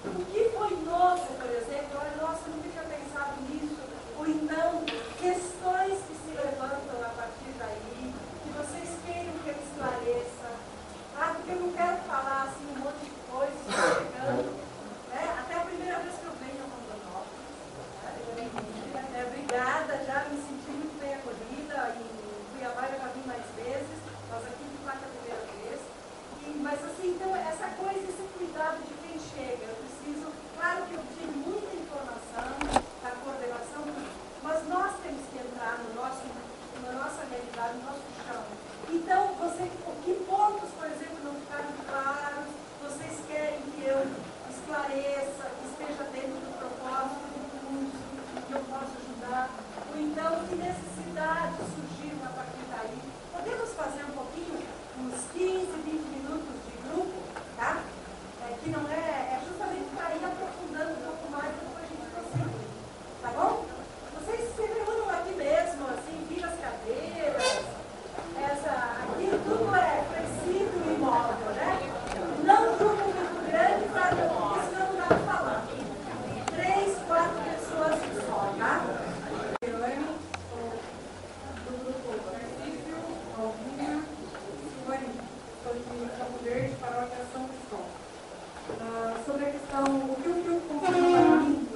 O que foi novo, por exemplo, olha, nossa, eu nunca tinha pensado nisso, ou então, questões que se levantam a partir daí, que vocês queiram que eu esclareça, ah, porque eu não quero falar assim um monte de coisa, estou chegando, né? Até a primeira vez que eu venho a Rondonópolis, né? Obrigada, já me senti muito bem acolhida, em Cuiabá eu já vim mais vezes, mas aqui de fato é a primeira vez. Mas assim, então, essa coisa, esse cuidado de quem chega, eu preciso, claro que eu tive muita informação da coordenação, mas nós temos que entrar na nossa realidade, no nosso chão. Então, que pontos, por exemplo, não ficaram claros, vocês querem que eu esclareça, que esteja dentro do propósito do curso, que eu possa ajudar, ou então, que necessidades surgiram a partir daí. Podemos fazer um pouquinho, uns 15, 20 minutos de grupo, tá? Que não é justamente para ir aprofundando um pouco mais e depois a gente prosseguir, tá bom? Vocês se reúnam aqui mesmo, assim, viram as cadeiras, aqui tudo é flexível e móvel, né? Não um grupo muito grande, porque senão não dá para falar. 3, 4 pessoas só, tá? Sobre a questão, o que o filme confirma para mim,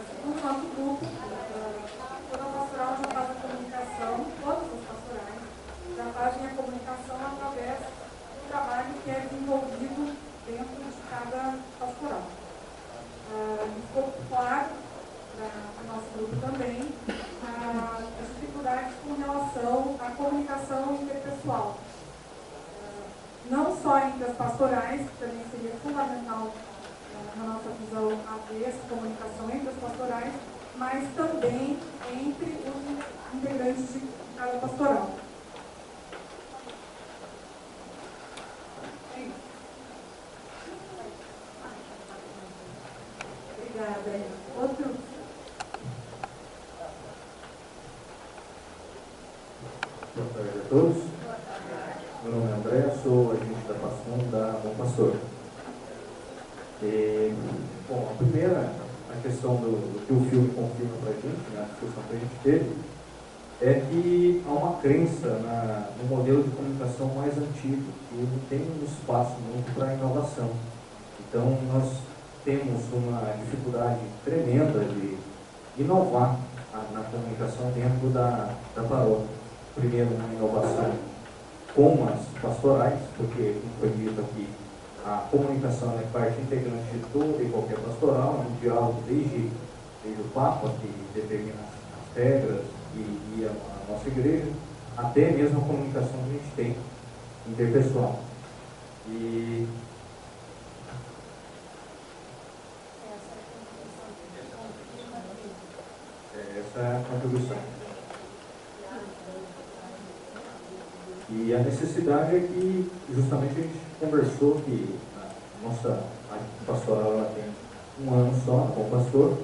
segundo o nosso grupo, toda a pastoral já faz a comunicação, todas as pastorais já fazem a comunicação através do trabalho que é desenvolvido dentro de cada pastoral. Ficou claro para o nosso grupo também as dificuldades com relação à comunicação interpessoal. Não só entre as pastorais, que também seria fundamental na nossa visão haver essa comunicação entre as pastorais, mas também entre os integrantes de cada pastoral. É isso. Obrigada. Outro? Boa tarde a todos. Meu nome é André, sou agente da Pascom da Bom Pastor. Bom, a primeira, a questão do que o filme confirma para a gente, na discussão que a gente teve, é que há uma crença no modelo de comunicação mais antigo, que não tem um espaço muito para inovação. Então, nós temos uma dificuldade tremenda de inovar na comunicação dentro da paróquia. Primeiro, uma inovação com as pastorais, porque, como foi dito aqui, a comunicação é parte integrante de toda e qualquer pastoral, um diálogo desde o Papa, que determina as regras e a nossa igreja, até mesmo a comunicação que a gente tem interpessoal. E essa é a contribuição. E a necessidade é que, justamente, a gente conversou que a nossa pastoral ela tem um ano só, com o pastor,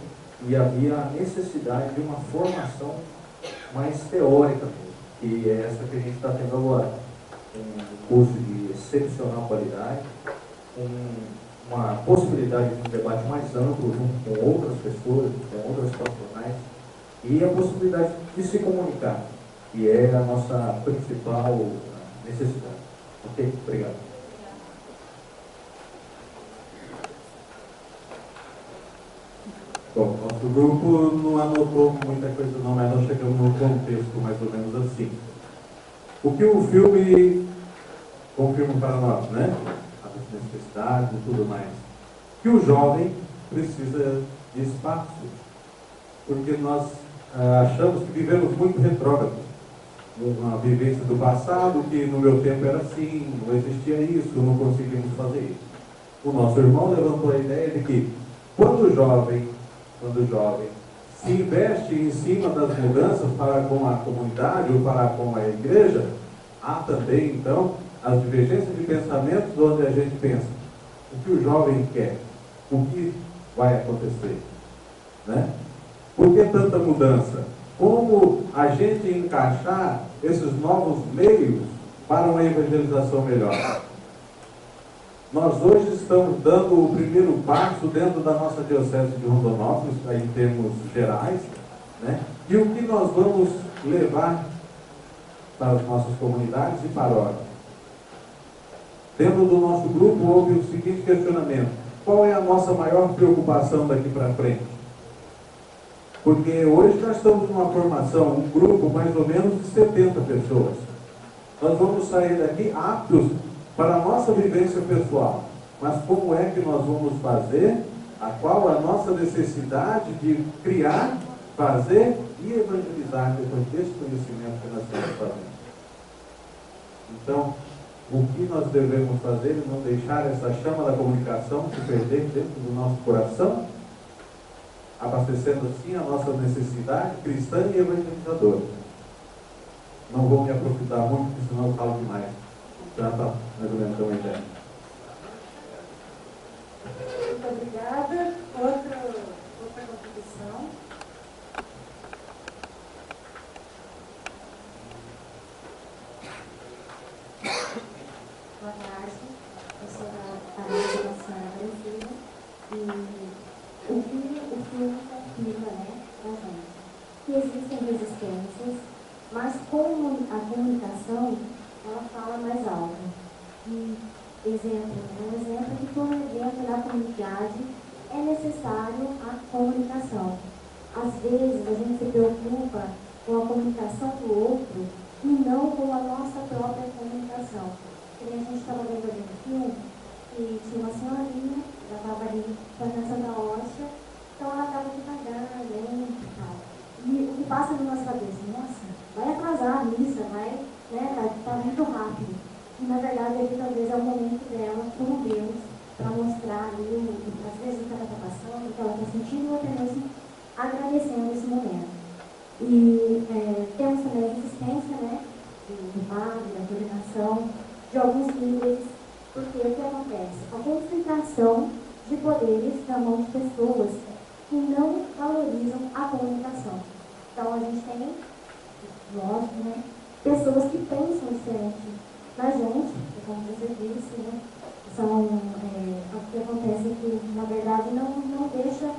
e havia a necessidade de uma formação mais teórica mesmo, que é essa que a gente está tendo agora. Um curso de excepcional qualidade, uma possibilidade de um debate mais amplo junto com outras pessoas, com outras profissionais, e a possibilidade de se comunicar, que é a nossa principal necessidade. Ok? Obrigado. Bom, nosso grupo não anotou muita coisa não, mas nós chegamos no contexto mais ou menos assim. O que o filme confirma para nós, né? As necessidades e tudo mais. Que o jovem precisa de espaço, porque nós achamos que vivemos muito retrógrado. Uma vivência do passado, que no meu tempo era assim, não existia isso, não conseguimos fazer isso. O nosso irmão levantou a ideia de que quando o jovem se investe em cima das mudanças para com a comunidade ou para com a igreja, há também, então, as divergências de pensamentos onde a gente pensa o que o jovem quer, o que vai acontecer, né? Por que tanta mudança? Como a gente encaixar esses novos meios para uma evangelização melhor? Nós hoje estamos dando o primeiro passo dentro da nossa Diocese de Rondonópolis, aí em termos gerais, né? E o que nós vamos levar para as nossas comunidades e paróquias. Dentro do nosso grupo houve o seguinte questionamento: qual é a nossa maior preocupação daqui para frente? Porque hoje nós estamos numa formação, um grupo mais ou menos de 70 pessoas. Nós vamos sair daqui aptos para a nossa vivência pessoal. Mas como é que nós vamos fazer? A qual a nossa necessidade de criar, fazer e evangelizar depois desse conhecimento que nós estamos fazendo. Então, o que nós devemos fazer é não deixar essa chama da comunicação se perder dentro do nosso coração, abastecendo assim a nossa necessidade cristã e evangelizadora. Não vou me aprofundar muito, porque senão eu falo demais. Já está mais ou menos uma ideia. Muito obrigada. Outra contribuição. Boa tarde, eu sou da paróquia da Senhora Aparecida e o filme confirma, né, pra gente que existem resistências, mas como a comunicação, ela fala mais alto. E um exemplo é que por dentro da comunidade é necessário a comunicação. Às vezes a gente se preocupa com a comunicação do outro e não com a nossa própria comunicação. A gente estava vendo ali no filme e tinha uma senhorinha, ela estava ali fazendo Santa Hóstia, então ela estava devagar, lenta e tal. E o que passa na nossa cabeça? Nossa, vai atrasar a missa, vai, né, tá muito rápido. E na verdade ali talvez é o momento dela com Deus, para mostrar ali, às vezes o que ela está passando, o que ela está sentindo, ou até mesmo agradecendo esse momento. E temos também a resistência, né, do padre, da coordenação, de alguns líderes, porque o que acontece? A concentração de poderes na mão de pessoas que não valorizam a comunicação. Então a gente tem, lógico, né, pessoas que pensam diferente da gente, como você disse, né, são o que acontece é que, na verdade, não deixa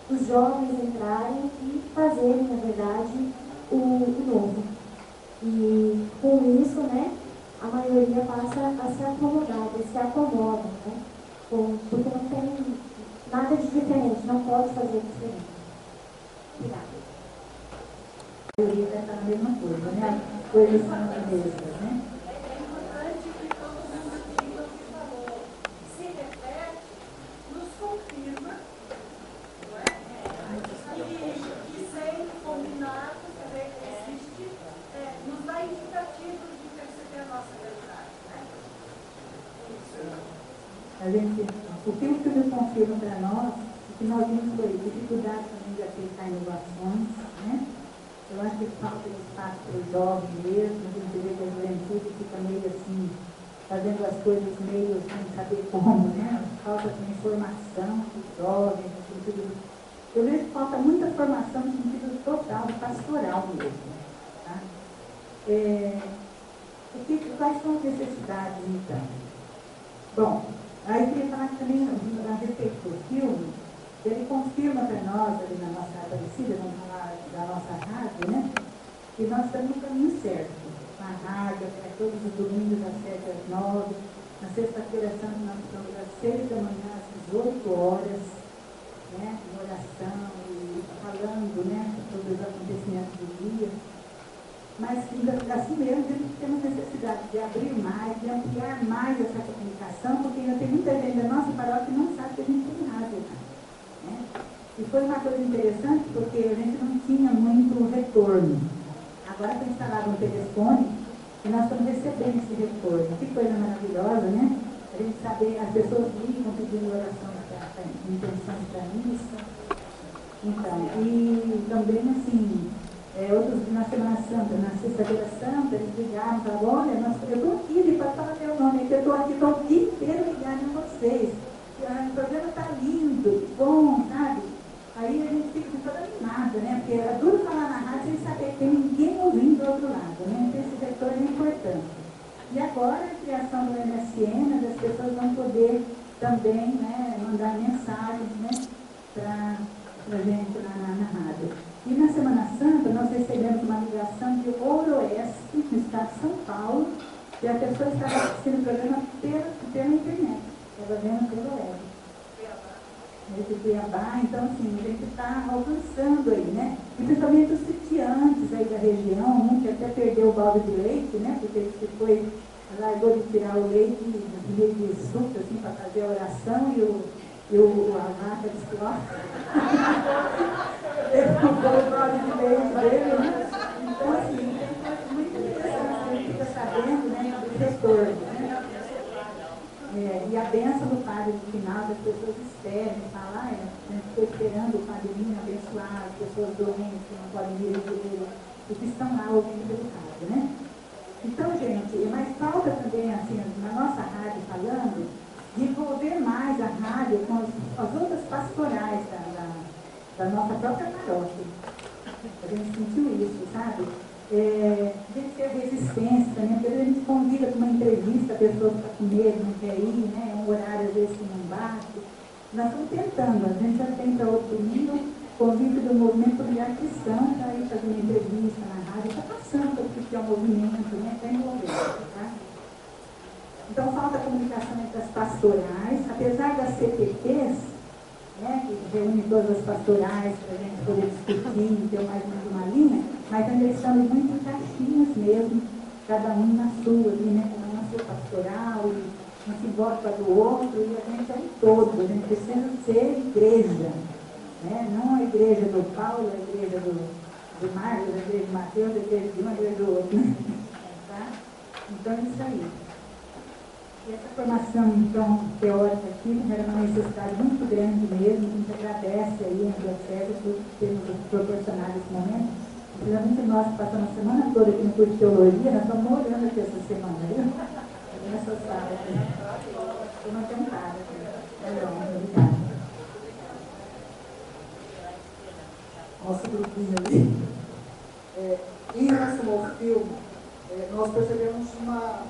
os jovens entrarem e fazerem, na verdade, o novo. E com isso, né, a maioria passa a se acomodar, eles se acomodam, né? Porque não tem nada de diferente, não pode fazer diferente. Obrigada. A maioria vai estar na mesma coisa, né? As coisas são as mesmas, né? É importante que todo mundo diga o que falou. Se repete, nos confirma, não é? E sem combinar, porque existe, nos dá indicativos de perceber a nossa verdade, né? O que o filme confirma para nós, o que nós vimos foi dificuldade também de aplicar inovações, né? Eu acho que falta de espaço para o jovem mesmo, a gente vê que a juventude fica meio assim, fazendo as coisas meio sem saber como, né? Falta de informação para os jovens, no sentido. Eu vejo que falta muita formação no sentido total, pastoral mesmo. Tá? Quais são as necessidades, então? Bom, aí eu queria falar também a respeito do filme, ele confirma para nós, ali na nossa Aparecida, vamos falar da nossa rádio, né, que nós estamos no caminho certo. Na rádio, todos os domingos às 7 às 9, na sexta-feira santa nós estamos às 6 da manhã às 18 horas, né, em oração e falando, né, sobre os acontecimentos do dia. Mas assim mesmo, temos necessidade de abrir mais, de ampliar mais essa comunicação, porque ainda tem muita gente da nossa paróquia que não sabe que a gente tem rádio. Né? E foi uma coisa interessante, porque a gente não tinha muito retorno. Agora foi instalado um telefone e nós estamos recebendo esse retorno. Que coisa maravilhosa, né? A gente saber, as pessoas ligam pedindo orações para intenções para missa. Então, e também assim, outros na Semana Santa, na Sexta-feira Santa, eles ligaram e falaram, olha, eu estou aqui, pode falar meu nome, que eu estou aqui, estou o dia inteiro ligado em vocês. O programa está lindo, que bom, sabe? Aí a gente fica toda animada, né? Porque é duro falar na rádio sem saber que tem ninguém ouvindo do outro lado, né? Então esse retorno é importante. E agora a criação do MSN, as pessoas vão poder também, né, mandar mensagens, né, para a gente lá na rádio. E na Semana Santa nós recebemos uma ligação de Ooroeste, no estado de São Paulo, e a pessoa estava assistindo o programa pela internet, estava vendo pelo web. De Cuiabá, então assim, a gente está alcançando aí, né? E principalmente os sitiantes aí da região, um que até perdeu o balde de leite, né? Porque ele largou de tirar o leite no meio de suco, assim, para fazer a oração, e a vaca disse, ó, ele roubou o balde de leite dele, né? Então, assim, é muito interessante, a gente fica sabendo, né, do retorno, né? E a bênção do padre no final, as pessoas esperam e falam, a gente ficou esperando o padrinho abençoar as pessoas doentes que não podem vir à igreja, e que estão lá ouvindo pelo padre, né? Então, gente, mas falta também, assim, na nossa rádio falando, de envolver mais a rádio com as outras pastorais da nossa própria paróquia. A gente sentiu isso, sabe? A gente ter resistência também, porque a gente convida para uma entrevista a pessoa que está com medo, não quer ir, né? É um horário às vezes que não bate. Nós estamos tentando, a gente já tem para outro domingo convite do movimento familiar cristão para ir fazer uma entrevista na rádio, está passando pelo que é o movimento, né? Está envolvendo, tá? Então falta comunicação entre as pastorais, apesar das CPTs, né, que reúne todas as pastorais para a gente poder discutir, ter mais ou menos uma linha, mas ainda estamos muito em caixinhas mesmo, cada um na sua, ali, né, cada um na sua pastoral, e um se volta do outro, e a gente é um todo, a gente precisa ser igreja, né, não a igreja do Paulo, a igreja do Marcos, a igreja de Mateus, a igreja de um, a igreja do outro, né? Tá? Então é isso aí. E essa formação, então, teórica aqui, era uma necessidade muito grande mesmo, a gente agradece aí a Diocese por ter nos proporcionado esse momento. Principalmente nós que passamos a semana toda aqui no curso de Teologia, nós estamos morando aqui essa semana, viu? Nessa sala aqui. Eu não tenho cara aqui. Obrigada. Nosso grupinho ali. Em relação ao filme, nós percebemos uma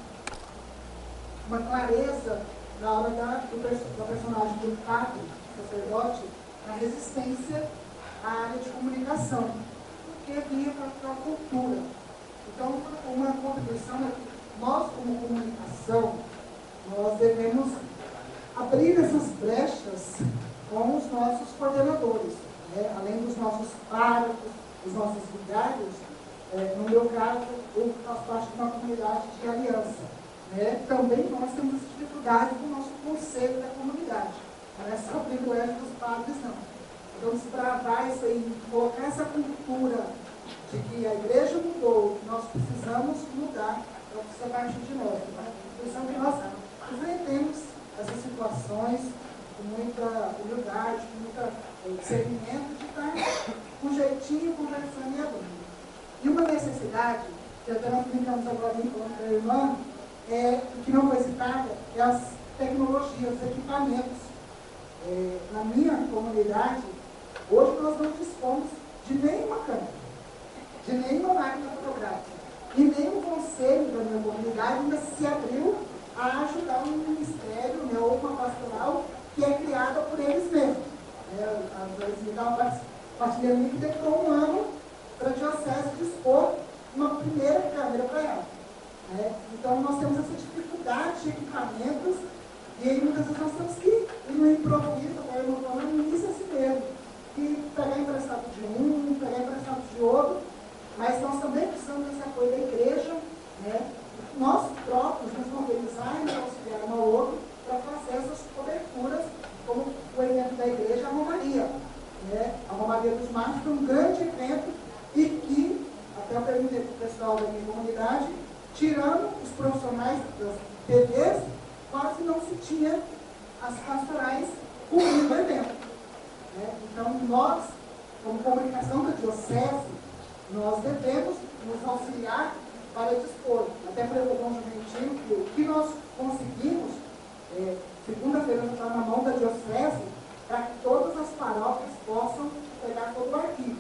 clareza na hora da personagem do padre, sacerdote, na resistência à área de comunicação, que via para a cultura. Então, uma contribuição é que nós, como comunicação, nós devemos abrir essas brechas com os nossos coordenadores, né? Além dos nossos párocos, dos nossos vigários. No meu caso, eu faço parte de uma comunidade de aliança. Também nós temos essa dificuldade com o nosso conselho da comunidade. Não é só o privilégio dos padres, não. Então, desbravar isso aí, colocar essa cultura de que a igreja mudou, nós precisamos mudar, então precisa partir de nós. Né? Precisamos que nós enfrentemos essas situações com muita humildade, com muito discernimento, de estar com jeitinho, conversando e abrindo. E uma necessidade, que até nós brincamos agora falando para a irmã, que não foi citada, é as tecnologias, os equipamentos. Na minha comunidade, hoje nós não dispomos de nenhuma câmera, de nenhuma máquina fotográfica. E nenhum conselho da minha comunidade ainda se abriu a ajudar um ministério, né, ou uma pastoral que é criada por eles mesmos. Eles me dão uma partilha que demorou um ano para a Diocese dispor uma primeira câmera para ela. Então, nós temos essa dificuldade de equipamentos e aí muitas vezes nós temos que ir no improviso, no início assim mesmo, e pegar emprestado de um, pegar emprestado de outro, mas nós também precisamos desse apoio da igreja, né? Nós próprios nos organizar e auxiliar um ao outro para fazer essas coberturas, como o evento da igreja, a Romaria. A Romaria dos Marcos foi um grande evento e que, até eu perguntei para o pessoal da minha comunidade, tirando os profissionais das TVs, quase não se tinha as pastorais cobrindo o evento. Então, nós, como comunicação da Diocese, nós devemos nos auxiliar para dispor. Até para o Dom Juventino, que o que nós conseguimos, segunda-feira já está na mão da Diocese, para que todas as paróquias possam pegar todo o arquivo.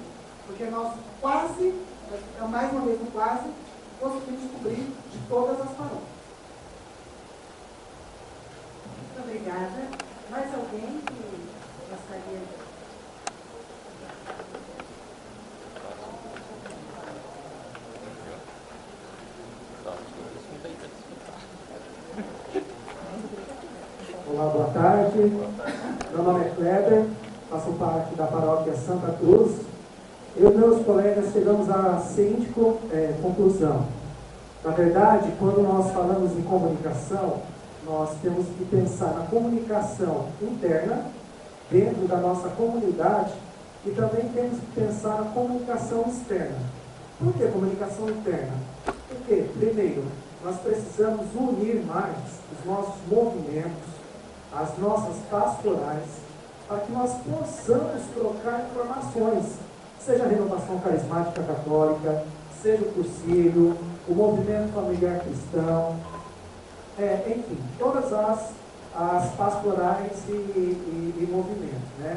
Porque nós quase, mais uma vez no quase, conseguimos cobrir de todas as paróquias. obrigada. Mais alguém que gostaria de... Olá, boa tarde. Meu nome é Kleber, faço parte da paróquia Santa Cruz. Eu e meus colegas chegamos à seguinte conclusão. Na verdade, quando nós falamos em comunicação, nós temos que pensar na comunicação interna, dentro da nossa comunidade, e também temos que pensar na comunicação externa. Por que comunicação interna? Porque, primeiro, nós precisamos unir mais os nossos movimentos, as nossas pastorais, para que nós possamos trocar informações, seja a Renovação Carismática Católica, seja o Cursilho, o Movimento Familiar Cristão, enfim, todas as pastorais e movimentos, né?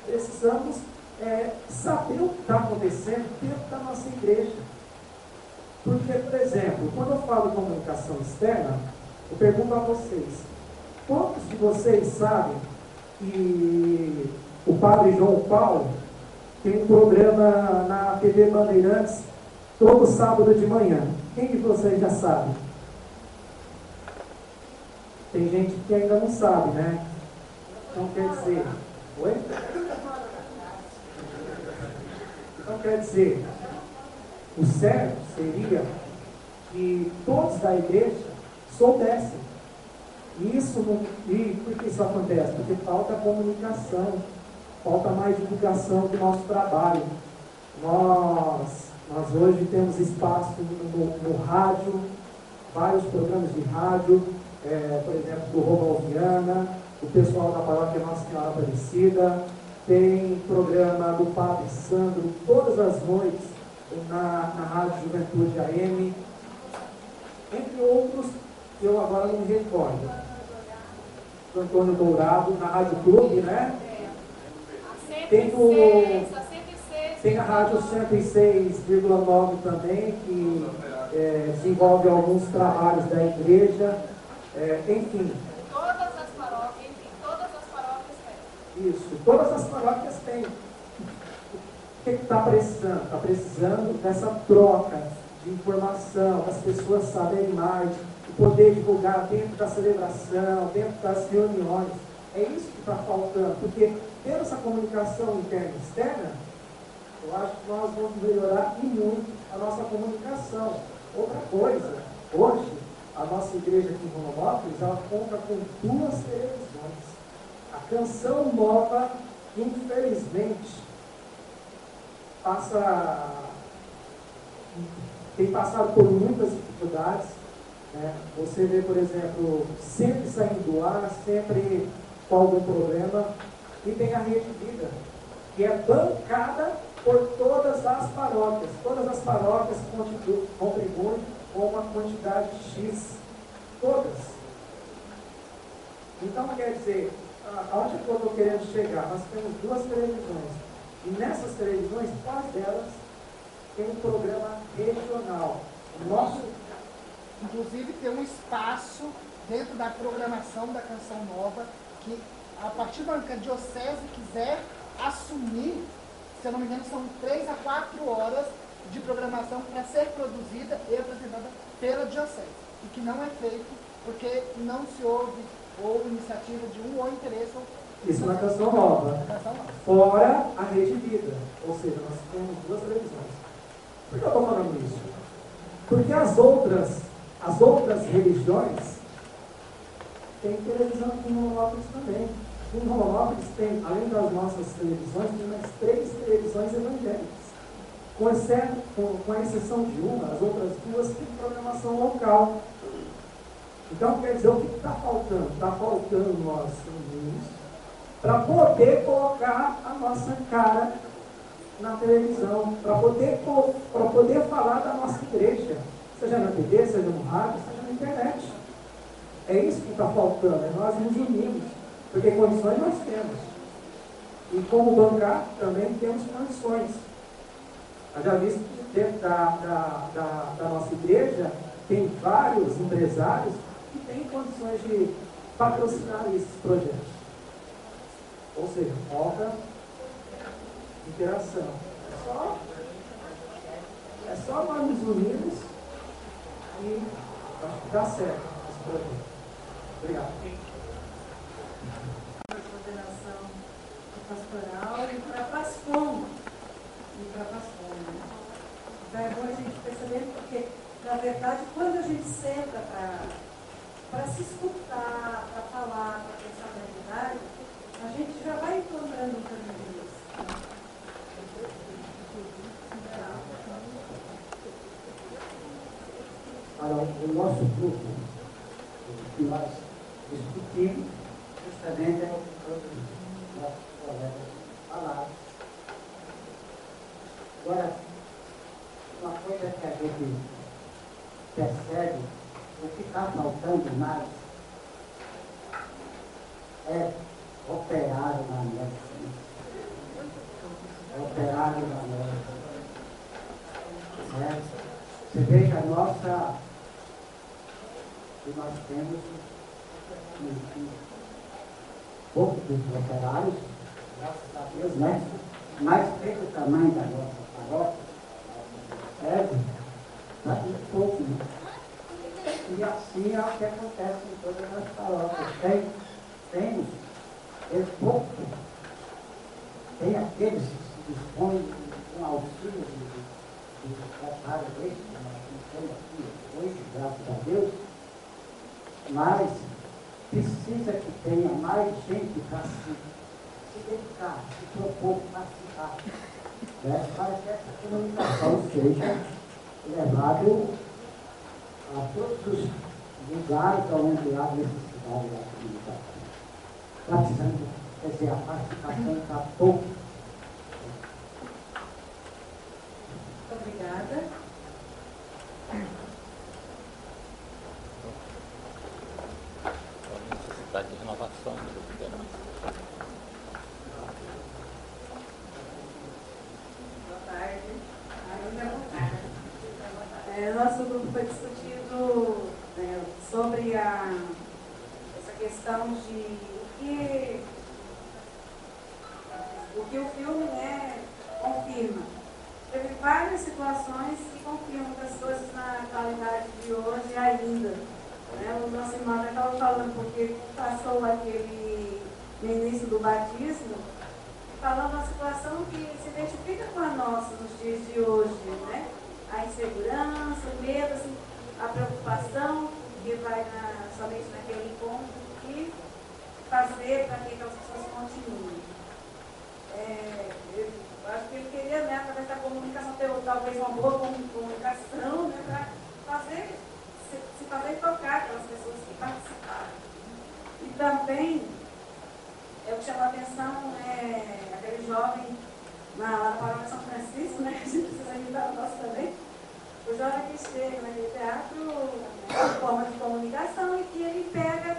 Precisamos saber o que está acontecendo dentro da nossa igreja. Porque, por exemplo, quando eu falo de comunicação externa, eu pergunto a vocês, quantos de vocês sabem que o Padre João Paulo tem um programa na TV Bandeirantes todo sábado de manhã? Quem de vocês já sabe? Tem gente que ainda não sabe, né? Então quer dizer... Oi? Então quer dizer, o certo seria que todos da igreja soubessem. E por que isso acontece? Porque falta comunicação, falta mais divulgação do nosso trabalho. Nós hoje temos espaço no rádio, vários programas de rádio, por exemplo, do Robalviana, o pessoal da paróquia Nossa Senhora Aparecida, tem programa do Padre Sandro, todas as noites, na Rádio Juventude AM, entre outros, que eu agora não me recordo. Do Antônio Dourado, na Rádio Clube, né? Tem a Rádio 106,9 também, que desenvolve alguns trabalhos da igreja, enfim. Todas as paróquias têm. Isso, todas as paróquias têm. O que está precisando? Está precisando dessa troca de informação, das pessoas saberem mais, de poder divulgar dentro da celebração, dentro das reuniões. É isso que está faltando, porque tendo essa comunicação interna e externa, eu acho que nós vamos melhorar e muito a nossa comunicação. Outra coisa, hoje, a nossa igreja aqui em Rondonópolis, ela conta com 2 televisões. A Canção Nova, infelizmente, tem passado por muitas dificuldades, né? Você vê, por exemplo, sempre saindo do ar, sempre com algum problema. E tem a Rede Vida, que é bancada por todas as paróquias. Todas as paróquias contribuem com uma quantidade X. Todas. Então, quer dizer, aonde que eu estou querendo chegar? Nós temos 2 televisões. E nessas televisões, quais delas tem um programa regional? Inclusive, tem um espaço dentro da programação da Canção Nova que, a partir do momento que a diocese quiser assumir, se eu não me engano, são 3 a 4 horas de programação para ser produzida e apresentada pela diocese. E que não é feito porque não se houve ou iniciativa de um ou interesse. Isso na Canção Nova. Fora a Rede Vida. Ou seja, nós temos 2 televisões. Por que eu estou falando isso? Porque as outras religiões têm televisão aqui em Rondonópolis também. Em Rondonópolis tem, além das nossas televisões, tem mais 3 televisões evangélicas. Com a exceção de uma, as outras 2 têm programação local. Então, quer dizer, o que está faltando? Está faltando nós unirmos para poder colocar a nossa cara na televisão, para poder falar da nossa igreja, seja na TV, seja no rádio, seja na internet. É isso que está faltando, é nós nos unirmos, porque condições nós temos. E como bancar, também temos condições. Eu já vi que dentro da nossa igreja tem vários empresários que têm condições patrocinar esses projetos. Ou seja, falta interação. É só nós nos unirmos e acho que dá certo esse projeto. Obrigado. Coordenação pastoral e para Pascom. Então é bom a gente perceber, porque, na verdade, quando a gente senta para se escutar, para falar, para pensar na realidade, a gente já vai encontrando um caminho. Para o nosso grupo, o que nós discutimos justamente é o que todos os nossos colegas falaram. Agora, uma coisa que a gente percebe, o que está faltando mais é operário na medicina. Operário na medicina. Certo? Você veja a nossa, que nós temos poucos operários, graças a Deus, né? Mas pelo tamanho da nossa paróquia, está muito pouco, né? E assim é o que acontece em todas as paróquias. Temos pouco, tem aqueles que se dispõem com auxílio de trabalho desse, que nós temos aqui hoje, graças a Deus, mas precisa que tenha mais gente para se dedicar, se propor participar, né? Para que essa comunicação seja levada a todos os lugares onde há necessidade da comunicação. Está precisando, quer dizer, a participação está pouco. Muito obrigada. Necessidade de renovação do liderança. Boa tarde. Nosso grupo foi discutindo sobre essa questão de o que o filme confirma. Teve várias situações que confirmam muitas coisas na atualidade de hoje ainda. O nosso irmão estava falando porque passou aquele no início do batismo, falando uma situação que se identifica com a nossa nos dias de hoje, né? A insegurança, o medo, assim, a preocupação que vai somente naquele ponto que fazer para que aquelas pessoas continuem. Eu acho que ele queria, né, através da comunicação, ter talvez uma boa comunicação, né, para se fazer tocar aquelas pessoas que participaram. E também, o que chamou a atenção aquele jovem na paróquia São Francisco, né, a gente precisa ajudar o nosso também, o jovem que chega naquele teatro, forma de comunicação, e que ele pega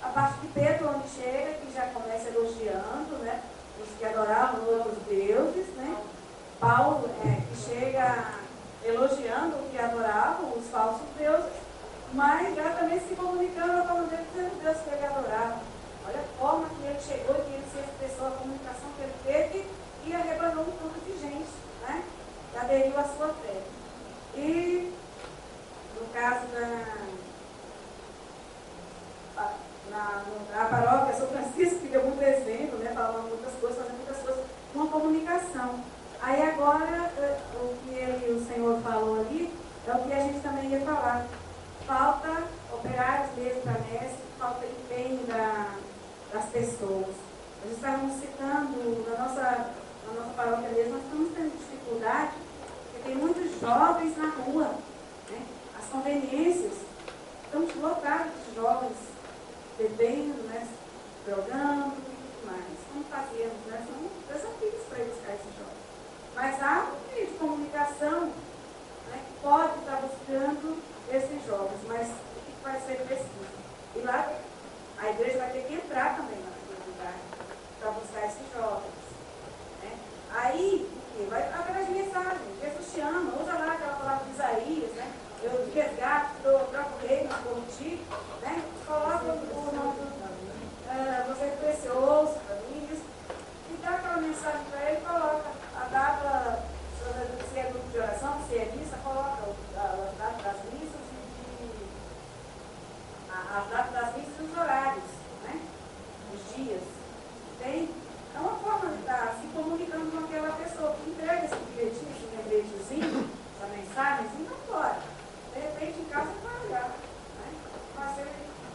a parte de Pedro, onde chega, que já começa elogiando, né, os que adoravam outros deuses, né, Paulo, que chega elogiando os que adoravam os falsos deuses, mas já também se comunicando com o Deus que ele adorava. Olha a forma que ele chegou, que ele se expressou, a comunicação que ele teve e arrebanou um tanto de gente, né, que aderiu à sua fé. E no caso na paróquia São Francisco, que deu muito exemplo, né, falando muitas coisas, fazendo muitas coisas, uma comunicação. Aí agora, o que o Senhor falou ali, é o que a gente também ia falar. Falta operários mesmo para mestre, falta empenho das pessoas. Nós estávamos citando, na nossa paróquia mesmo, nós estamos tendo dificuldade, porque tem muitos jovens na rua, né? As conveniências, estamos lotados de jovens, bebendo, né, jogando e tudo mais. Como fazemos, né? São desafios para ir buscar esses jovens. Mas há um meio de comunicação, né, que pode estar buscando esses jovens, mas o que vai ser preciso? E lá a igreja vai ter que entrar também naquele lugar para buscar esses jovens. Né? Aí, o que? Vai através de mensagem. Jesus te ama, usa lá aquela palavra de Isaías, né? Eu resgato, troco o reino por ti, né? Coloca o nome coloca as datas das missas as datas das missas e os horários, né? Os dias. Tem? É uma forma de estar se comunicando com aquela pessoa que entrega esse bilhetinho, esse lembretezinho, essa mensagem, e vai embora. De repente, em casa, vai olhar. Né? Mas você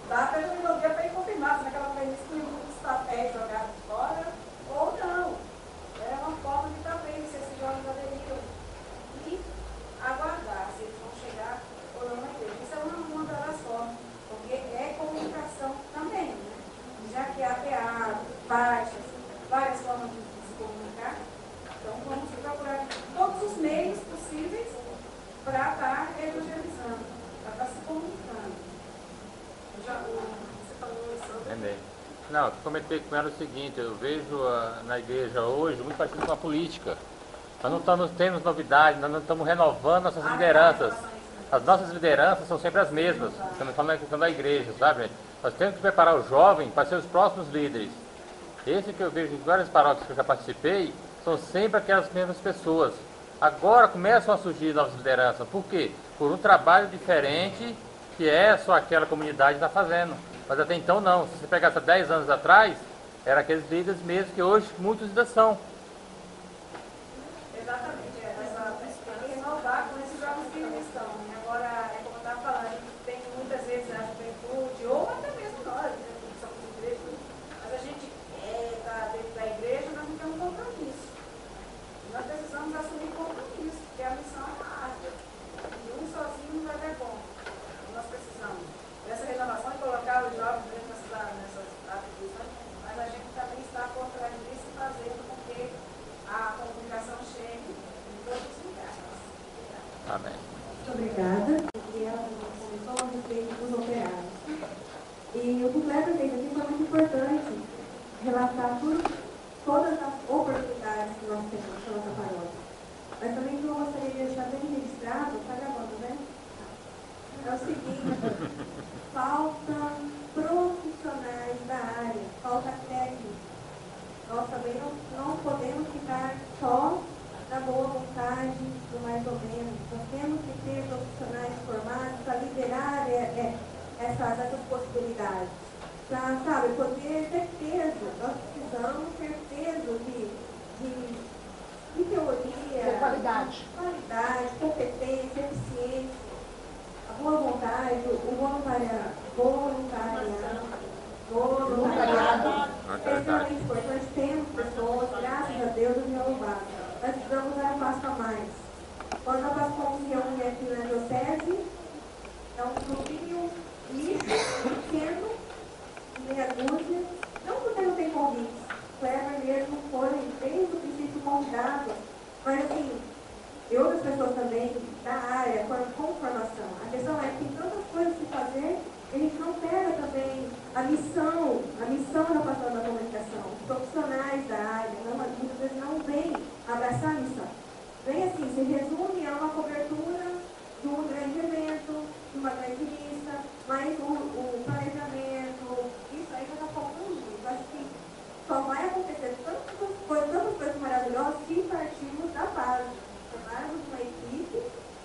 dá para ele no dia para ele confirmar se naquela playlist tem muitos papéis jogados fora ou não. É uma forma de estar vendo se esses jovens aderiram. E aguardar se eles vão chegar ou não na igreja. Isso é uma das formas, porque é comunicação também, né? Já que há teatro, faixas, várias formas de se comunicar, então vamos procurar todos os meios possíveis para estar evangelizando, para estar se comunicando. Você falou sobre... Não, eu comentei com ela o seguinte, eu vejo na igreja hoje muito parecido com a política. Nós não temos novidade, nós não estamos renovando nossas lideranças. As nossas lideranças são sempre as mesmas. Estamos falando na questão da igreja, sabe? Nós temos que preparar o jovem para ser os próximos líderes. Esse que eu vejo em várias paróquias que eu já participei, são sempre aquelas mesmas pessoas. Agora começam a surgir novas lideranças. Por quê? Por um trabalho diferente que é só aquela comunidade está fazendo. Mas até então não. Se você pegasse há 10 anos atrás, eram aqueles líderes mesmo que hoje muitos ainda são. Exatamente. Tem que renovar com esses jovens que eles estão. E agora, é como eu estava falando, tem muitas vezes a juventude, ou até mesmo nós, né, que somos igreja, mas a gente está dentro da igreja, nós não temos compromisso. Nós precisamos assumir compromisso, porque a missão é árdua. E um sozinho não vai dar conta. Nós precisamos dessa renovação e colocar os jovens dentro nessas atribuições, mas a gente também está por trás disso e fazendo com que a comunicação chegue em todos os lugares. Amém. Muito obrigada. E ela comentou a respeito dos operários. E o que o Kleber fez aqui foi muito importante relatar todas as oportunidades que nós temos na nossa paróquia. Mas também que eu gostaria de deixar bem registrado, está gravando, né? É o seguinte, faltam profissionais da área, falta técnicos. Nós também não podemos ficar só na boa vontade, do mais ou menos. Nós temos que ter profissionais formados para liderar essas possibilidades. Para, sabe, poder ter peso. Nós precisamos ter peso de teoria, qualidade, competência, eficiência, a boa vontade, o voluntariado. É extremamente importante. Temos pessoas, graças a Deus, eu me louvado. Nós precisamos dar um passo a mais. Quando nós fomos reunir aqui na diocese, é um grupinho lixo, pequeno, meia dúzia, não porque não tem convites. Kleber mesmo foi desde o princípio convidado, mas assim, e outras pessoas também da área, com formação. A questão é que tem tantas coisas que fazer, a gente não pega também a missão da pastoral da comunicação. Os profissionais da área, muitas vezes não vêm abraçar a missão. Vem assim, se resume a uma cobertura de um grande evento, de uma grande missa, mas o planejamento, isso aí já está faltando muito. Acho que só vai acontecer tantas coisas maravilhosas se partirmos da base. Formarmos uma equipe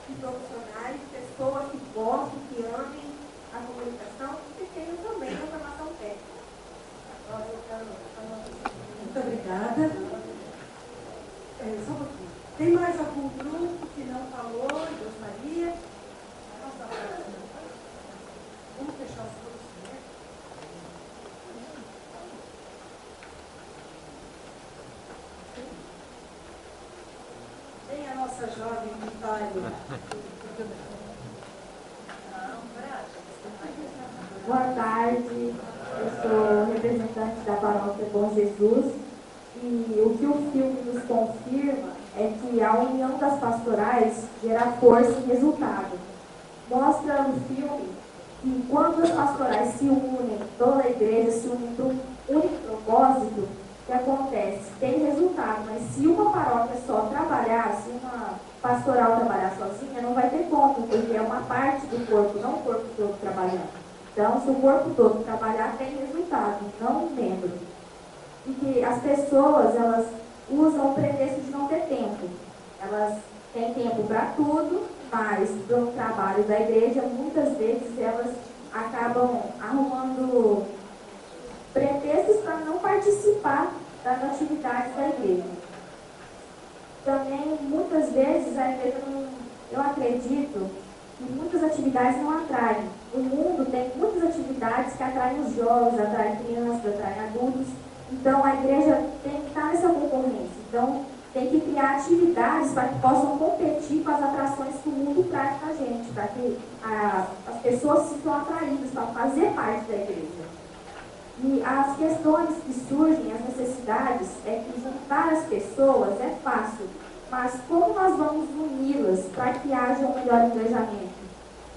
de profissionais, de pessoas que gostem, que amem a comunicação e que tenham também a formação técnica. Muito obrigada. Só um pouquinho. Tem mais algum grupo que não falou e gostaria? Vamos fechar os grupos, né? Tem a nossa jovem Vitória. Boa tarde, eu sou representante da Paróquia Bom Jesus e o que o filme nos confirma é que a união das pastorais gera força e resultado. Mostra no filme que quando as pastorais se unem, toda a igreja se une para um único propósito, o que acontece? Tem resultado, mas se uma paróquia só trabalhar, se uma pastoral trabalhar sozinha, não vai ter como, porque é uma parte do corpo, não o corpo todo trabalhando. Então, se o corpo todo trabalhar, tem resultado, não um membro. E que as pessoas, elas usam o pretexto de não ter tempo. Elas têm tempo para tudo, mais do trabalho da igreja, muitas vezes elas acabam arrumando pretextos para não participar das atividades da igreja. Também, muitas vezes, a igreja não, eu acredito que muitas atividades não atraem. O mundo tem muitas atividades que atraem os jovens, atraem crianças, atraem adultos. Então, a igreja tem que estar nessa concorrência. Então, tem que criar atividades para que possam competir com as atrações que o mundo traz para a gente, para que as pessoas se sintam atraídas para fazer parte da igreja. E as questões que surgem, as necessidades, é que juntar as pessoas é fácil, mas como nós vamos uni-las para que haja um melhor engajamento?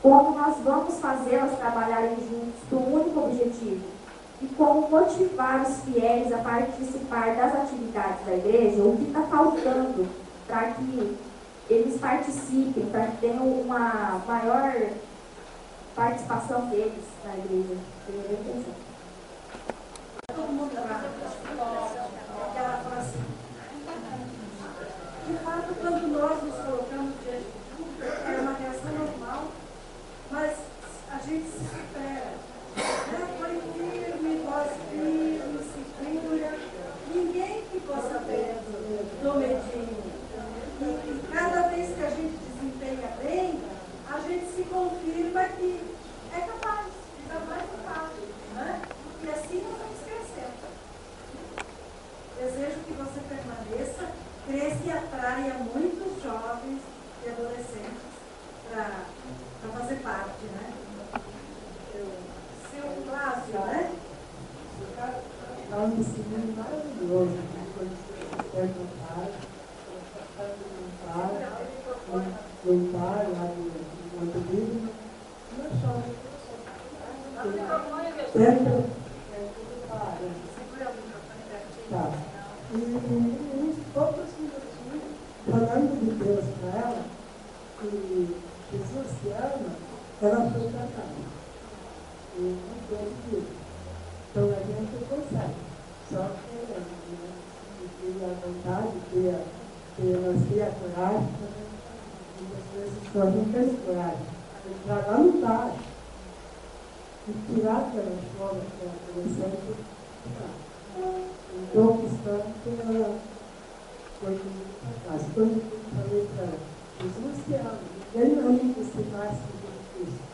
Como nós vamos fazê-las trabalharem juntos para um único objetivo? E como motivar os fiéis a participar das atividades da igreja? O que está faltando para que eles participem, para que tenham uma maior participação deles na igreja? Seria bem interessante. Todo mundo lá, que ela fala assim, de fato, quando nós nos colocamos diante de tudo, é uma reação normal, mas a gente se supera. Foi firme, voz firme, segura, ninguém ficou sabendo do medinho. E cada vez que a gente desempenha bem, a gente se confirma que é capaz, fica mais fácil, né? E assim nós vamos crescendo. Desejo que você permaneça, cresça e atraia muitos jovens e adolescentes para fazer parte, né? Seu Cláudio, né? É um discípulo maravilhoso, né? Quando você perguntar, um pai lá do Montevideo, não chove. Tá. E poucos minutinhos, falando de Deus para ela, que Jesus te ama, ela foi tratada. E não teve filho. Então a gente consegue. Só que a vontade, nós ter a coragem, muitas vezes nós não temos coragem. Entrar lá no bar e tirar aquela escola que é adolescente. Então, questão foi para casa. Quando eu falei para ela, Jesus te ama, ninguém ama você mais que Jesus Cristo.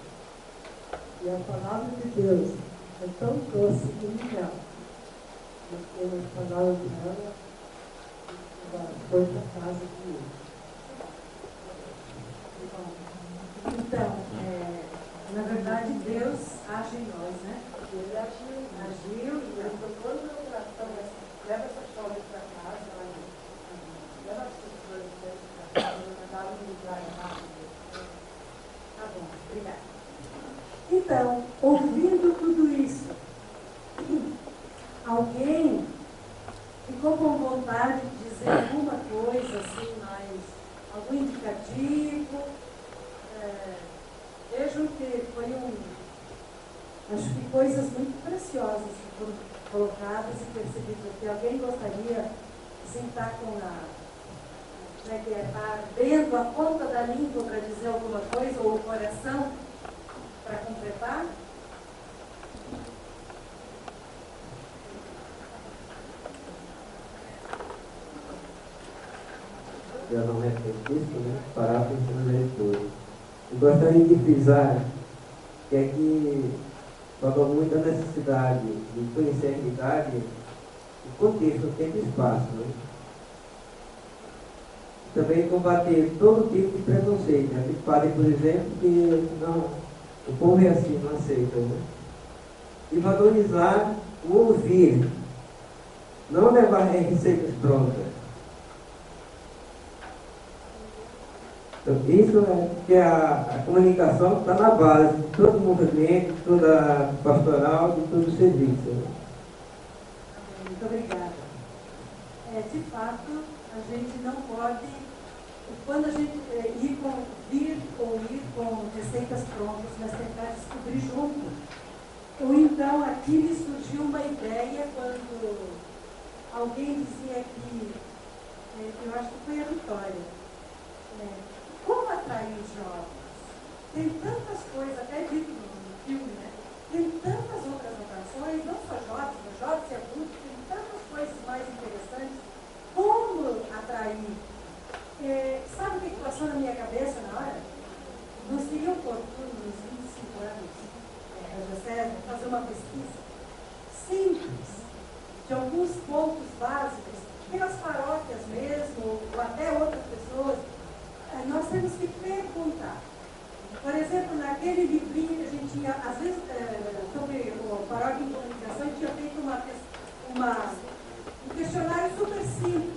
E a palavra de Deus é tão doce que me ama. Porque nas palavras dela, ela foi para casa comigo. Então, na verdade, Deus age em nós, né? Ele agiu e ele tocou no meu coração, leva essa jovem para casa, leva as pessoas para casa, eu estava no lugar errado. Tá bom, obrigada. Então, ouvindo tudo isso, alguém ficou com vontade de dizer alguma coisa, assim, mais, algum indicativo? Vejam que foi acho que coisas muito preciosas que foram colocadas e percebidas aqui. Alguém gostaria de sentar com ardendo a ponta da língua para dizer alguma coisa, ou o coração para completar? Já não é cientista, né? Parar para ensinar a leitura. Eu gostaria de frisar que aqui falou muito da necessidade de conhecer a realidade, o contexto, tempo e espaço, né? Também combater todo tipo de preconceito. Né? Tem padre, por exemplo, que não, o povo é assim, não aceita. Né? E valorizar o ouvir, não levar receitas prontas. Então, isso é que a comunicação está na base de todo o movimento, de toda a pastoral, de todo o serviço. Né? Muito obrigada. De fato, a gente não pode, quando a gente ir com receitas prontas, mas tentar descobrir junto. Ou então, aqui me surgiu uma ideia quando alguém dizia que, eu acho que foi a Vitória, como a atrair os jovens. Tem tantas coisas, até dito no filme, né? Tem tantas outras atrações, não só jovens, mas jovens e adultos, tem tantas coisas mais interessantes. Como atrair? Sabe o que passou na minha cabeça na hora? Não seria oportuno, nos 25 anos da Diocese, fazer uma pesquisa simples, de alguns pontos básicos, pelas paróquias mesmo, ou até outras pessoas, nós temos que perguntar. Por exemplo, naquele livrinho que a gente tinha, às vezes, sobre o Paróquia em Comunicação, tinha feito um questionário super simples.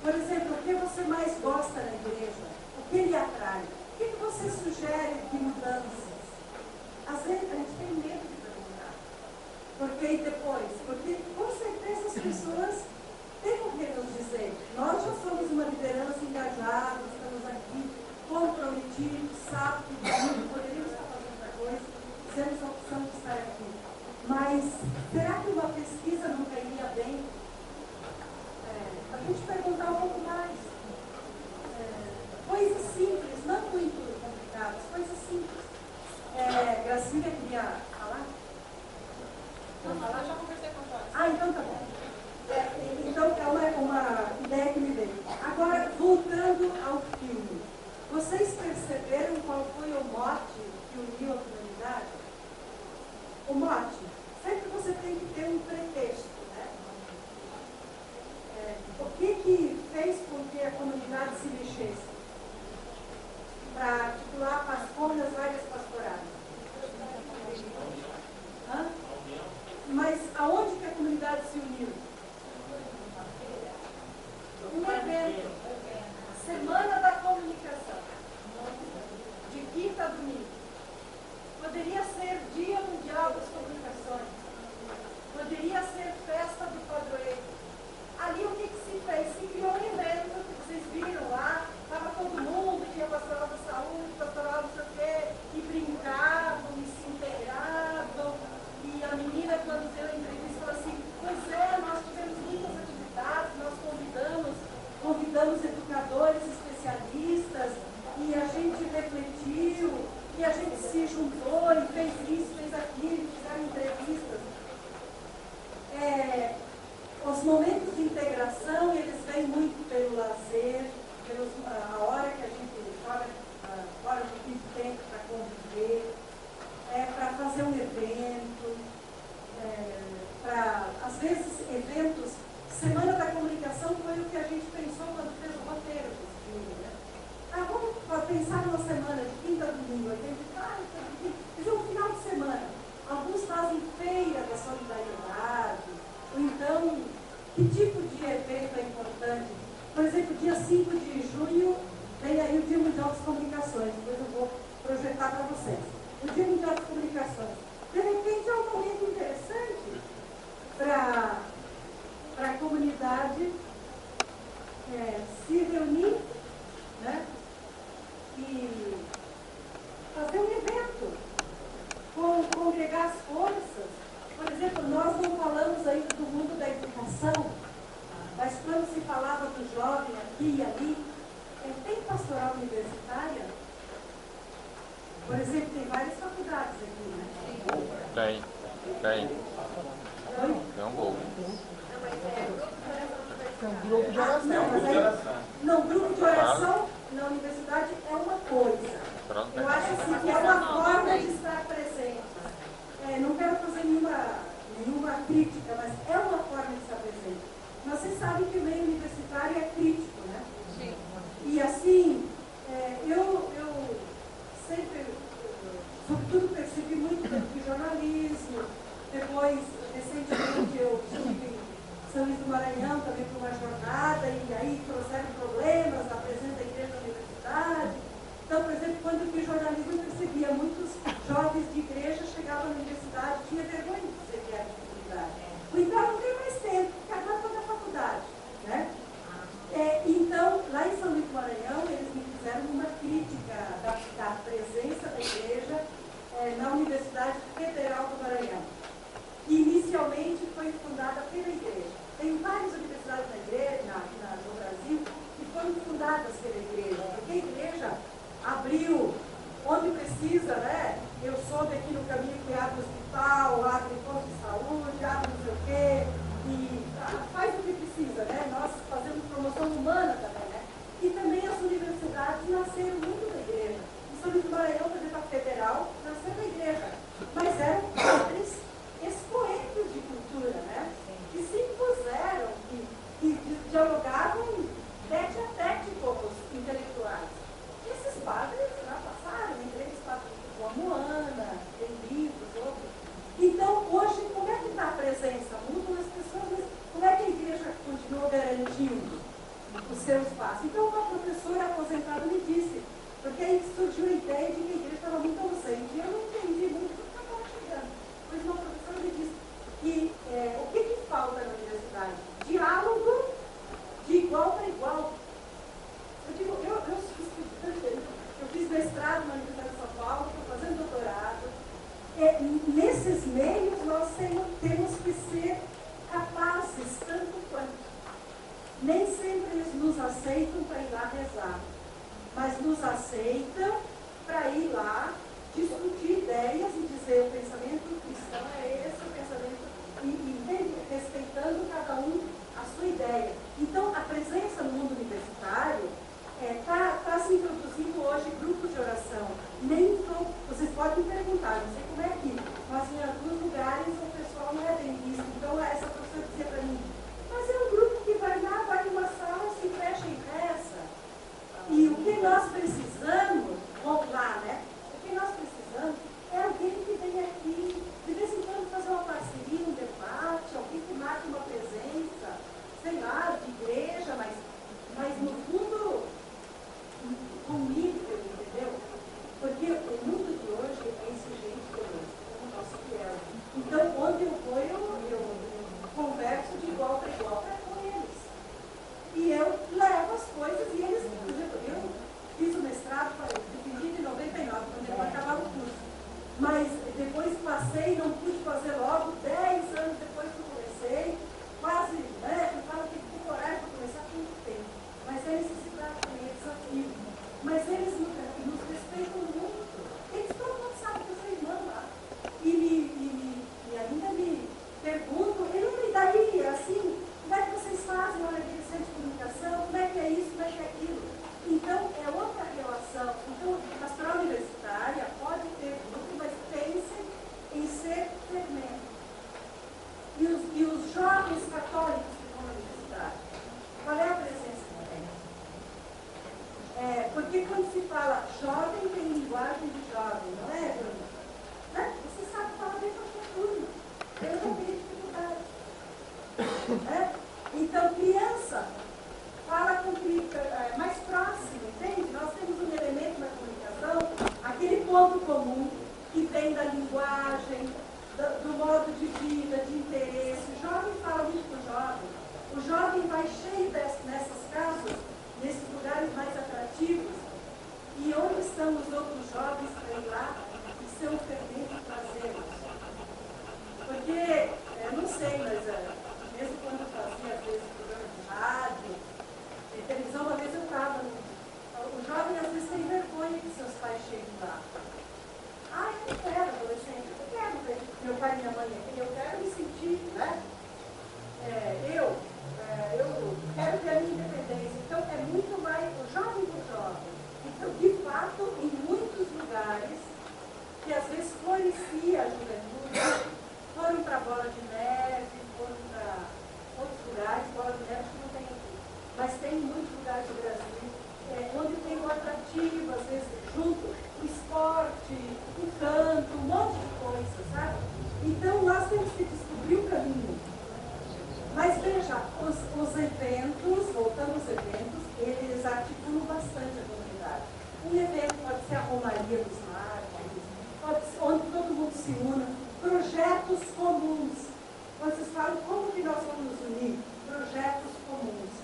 Por exemplo, o que você mais gosta na igreja? O que lhe atrai? O que você sugere de mudanças? Às vezes a gente tem medo de perguntar. Porque e depois? Porque com certeza as pessoas têm o que nos dizer. Nós já somos uma liderança engajada, estamos aqui comprometidos, sábado e domingo, poderíamos estar fazendo outra coisa, fizemos a opção de estar aqui. Mas será que uma pesquisa não cairia bem? A gente perguntar um pouco mais. Coisas simples, não muito complicadas, coisas simples. Gracília queria falar? Não, falar já conversei com a Ah, então tá bom. Então é uma ideia que me veio. Agora, voltando ao filme, vocês perceberam qual foi o mote que uniu a comunidade? O mote. Sempre você tem que ter um pretexto, né? O que fez com que a comunidade se mexesse? Para articular as várias pastorais. Hã? Mas aonde que a comunidade se uniu? Um evento. Semana da Comunicação. De quinta a domingo. Poderia ser Dia Mundial das Comunicações. Poderia ser Festa do Padroeiro. Ali o que se fez? Se criou um evento, vocês viram lá, estava todo mundo, tinha pastoral da saúde, pastoral não sei o quê, e brincavam, e se integravam. E a menina, quando deu a entrevista, falou assim, pois nós tivemos muitas atividades, nós convidamos educadores especialistas, e a gente refletiu, e a gente se juntou, e fez isso, fez aquilo, fizeram entrevistas. Os momentos de integração, eles vêm muito pelo lazer, a hora que a gente joga fora um pouquinho de tempo para conviver, para fazer um evento, às vezes, eventos. Semana da Comunicação foi o que a gente pensou quando fez o roteiro desse filme, né? Vamos pensar numa semana de quinta a domingo, a gente fazer um final de semana. Alguns fazem feira da solidariedade, ou então, que tipo de evento é importante? Por exemplo, dia 5 de junho, vem aí o Dia Mundial das Comunicações, depois eu vou projetar para vocês. O Dia Mundial das Comunicações. De repente é um momento interessante para a comunidade se reunir, né? E fazer um evento, congregar as forças. Por exemplo, nós não falamos ainda do mundo da educação, mas quando se falava do jovem aqui e ali, tem pastoral universitária? Por exemplo, tem várias faculdades aqui, né? Tem um pouco. É um grupo de oração. Não, grupo de oração na universidade é uma coisa. Eu acho assim, que é uma forma de estar presente. Não quero fazer nenhuma crítica, mas é uma forma de estar presente. Vocês sabem que o meio universitário é crítico, né? Sim. E assim, eu sempre, sobretudo, percebi muito de jornalismo. Depois, recentemente, eu estive em São Luís do Maranhão também para uma jornada, e aí trouxeram problemas da presença da igreja na universidade. Então, por exemplo, quando eu fiz jornalismo, eu percebia muitos jovens de igreja chegavam na universidade, tinha vergonha de dizer que era de comunidade. Então, não tem mais tempo, porque agora está na faculdade, né? Então, lá em São Luís do Maranhão, eles me fizeram uma crítica da presença da igreja na Universidade Federal do Maranhão. Inicialmente foi fundada pela igreja. Tem várias universidades no Brasil que foram fundadas pela igreja, porque a igreja onde precisa, né? Eu soube aqui no caminho que abre hospital, abre posto de saúde, abre não sei o quê, e faz o que precisa, né? Nós fazemos promoção humana também, né? E também as universidades nasceram muito da igreja. Em São Luís do Maranhão, por exemplo, a Federal nasceu da igreja, mas eram padres expoentes de cultura, né? Que se impuseram, que dialogavam tete a tete com os intelectuais. E esses padres já passaram, entre eles padres como a Moana, tem livros, outros. Então, hoje, como é que está a presença? Mudam as pessoas, mas como é que a igreja continuou garantindo o seu espaço? Então, uma professora aposentada me disse, porque aí surgiu a ideia de que a igreja estava muito ausente. E eu não entendi muito porque eu estava chegando. Pois uma professora me disse que o que falta na universidade? Diálogo de igual para igual. Eu digo, eu sou estudante, eu fiz mestrado na Universidade de São Paulo, estou fazendo doutorado. Nesses meios, nós temos que ser capazes, tanto quanto. Nem sempre eles nos aceitam para ir lá rezar, mas nos aceitam para ir lá discutir ideias e dizer o pensamento cristão é esse, o pensamento, e respeitando cada um a sua ideia. Então, a presença no mundo universitário está se introduzindo hoje grupos de oração. Vocês podem perguntar, não sei como é aqui, mas em alguns lugares o pessoal não é bem visto. Então, essa professora dizia para mim, mas é um grupo que vai lá, vai numa sala, se fecha e reza. E o que nós precisamos, vamos lá, né? O que nós precisamos é alguém que venha aqui, de vez em quando fazer uma parceria, um debate, alguém que marque uma presença, sei lá, de igreja, mas no fundo, comigo, entendeu? Porque o mundo de hoje é exigente conosco, como o nosso fiel. Então, onde eu vou, eu converso de igual para igual com eles. E eu levo as coisas e eles, por exemplo, eu fiz o mestrado, defendi de 99, quando eu acabava o curso. Mas depois passei, não pude fazer logo, 10 anos depois que eu comecei, quase, né? Eu falo que tem coragem para começar com muito tempo. Mas é necessidade também, é desafio. Mas eles nos respeitam muito. Eles todo mundo sabe que eu sou irmã lá. E ainda me perguntam, e daí, assim, como é que vocês fazem na centro de comunicação? Como é que é isso, como é que é aquilo? Então, é outra relação. Então, a pastoral universitária pode ter grupo, mas pensem em ser fermento. E os jovens católicos que vão à universidade, qual é a presença que tem? Porque quando se fala jovem, tem linguagem de jovem, não é, Bruno? Né? Você sabe falar bem com a sua turma. Eu não tenho dificuldade. Então, criança fala com mais próximo, entende? Nós temos um elemento na comunicação, aquele ponto comum que vem da linguagem, do modo de vida, de interesse. O jovem fala muito com o jovem. O jovem vai cheio nessas casas, nesses lugares mais atrativos. E onde estão os outros jovens para ir lá e ser um fermento e trazê-los? Porque, eu não sei, mas mesmo quando eu fazia, às vezes, programa de rádio, televisão, uma vez eu estava. O jovem, às vezes, tem vergonha que seus pais cheguem lá. Ah, eu não quero adolescente, eu quero ver meu pai e minha mãe aqui, eu quero me sentir, né? Eu quero ter a minha independência. Então, é muito mais o jovem do jovem. Então, de fato, em muitos lugares, que às vezes florescia a juventude, foram para a Bola de Neve, foram para outros lugares, Bola de Neve que não tem aqui. Mas tem em muitos lugares do Brasil, onde tem o atrativo, às vezes, junto, o esporte, o canto, um monte de coisa, sabe? Então, nós temos que descobrir o caminho. Mas veja, os eventos, voltando aos eventos, eles articulam bastante a comunidade. Um evento pode ser a Romaria dos Mártires, onde todo mundo se une, projetos comuns. Quando vocês falam como que nós vamos nos unir, projetos comuns.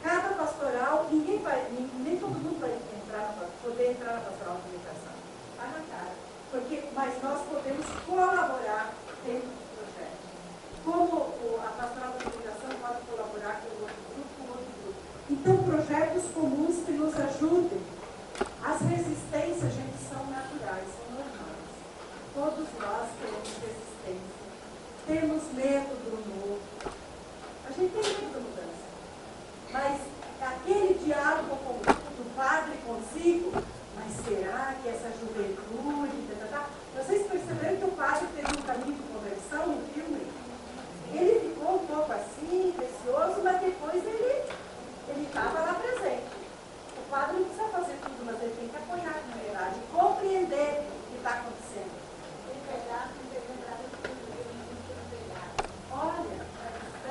Cada pastoral, nem todo mundo vai poder entrar na pastoral de comunicação. Está na cara. Mas nós podemos colaborar dentro do projeto. Como a pastoral de comunicação pode colaborar com outro grupo. Então, projetos comuns que nos ajudem. As resistências, gente, são naturais.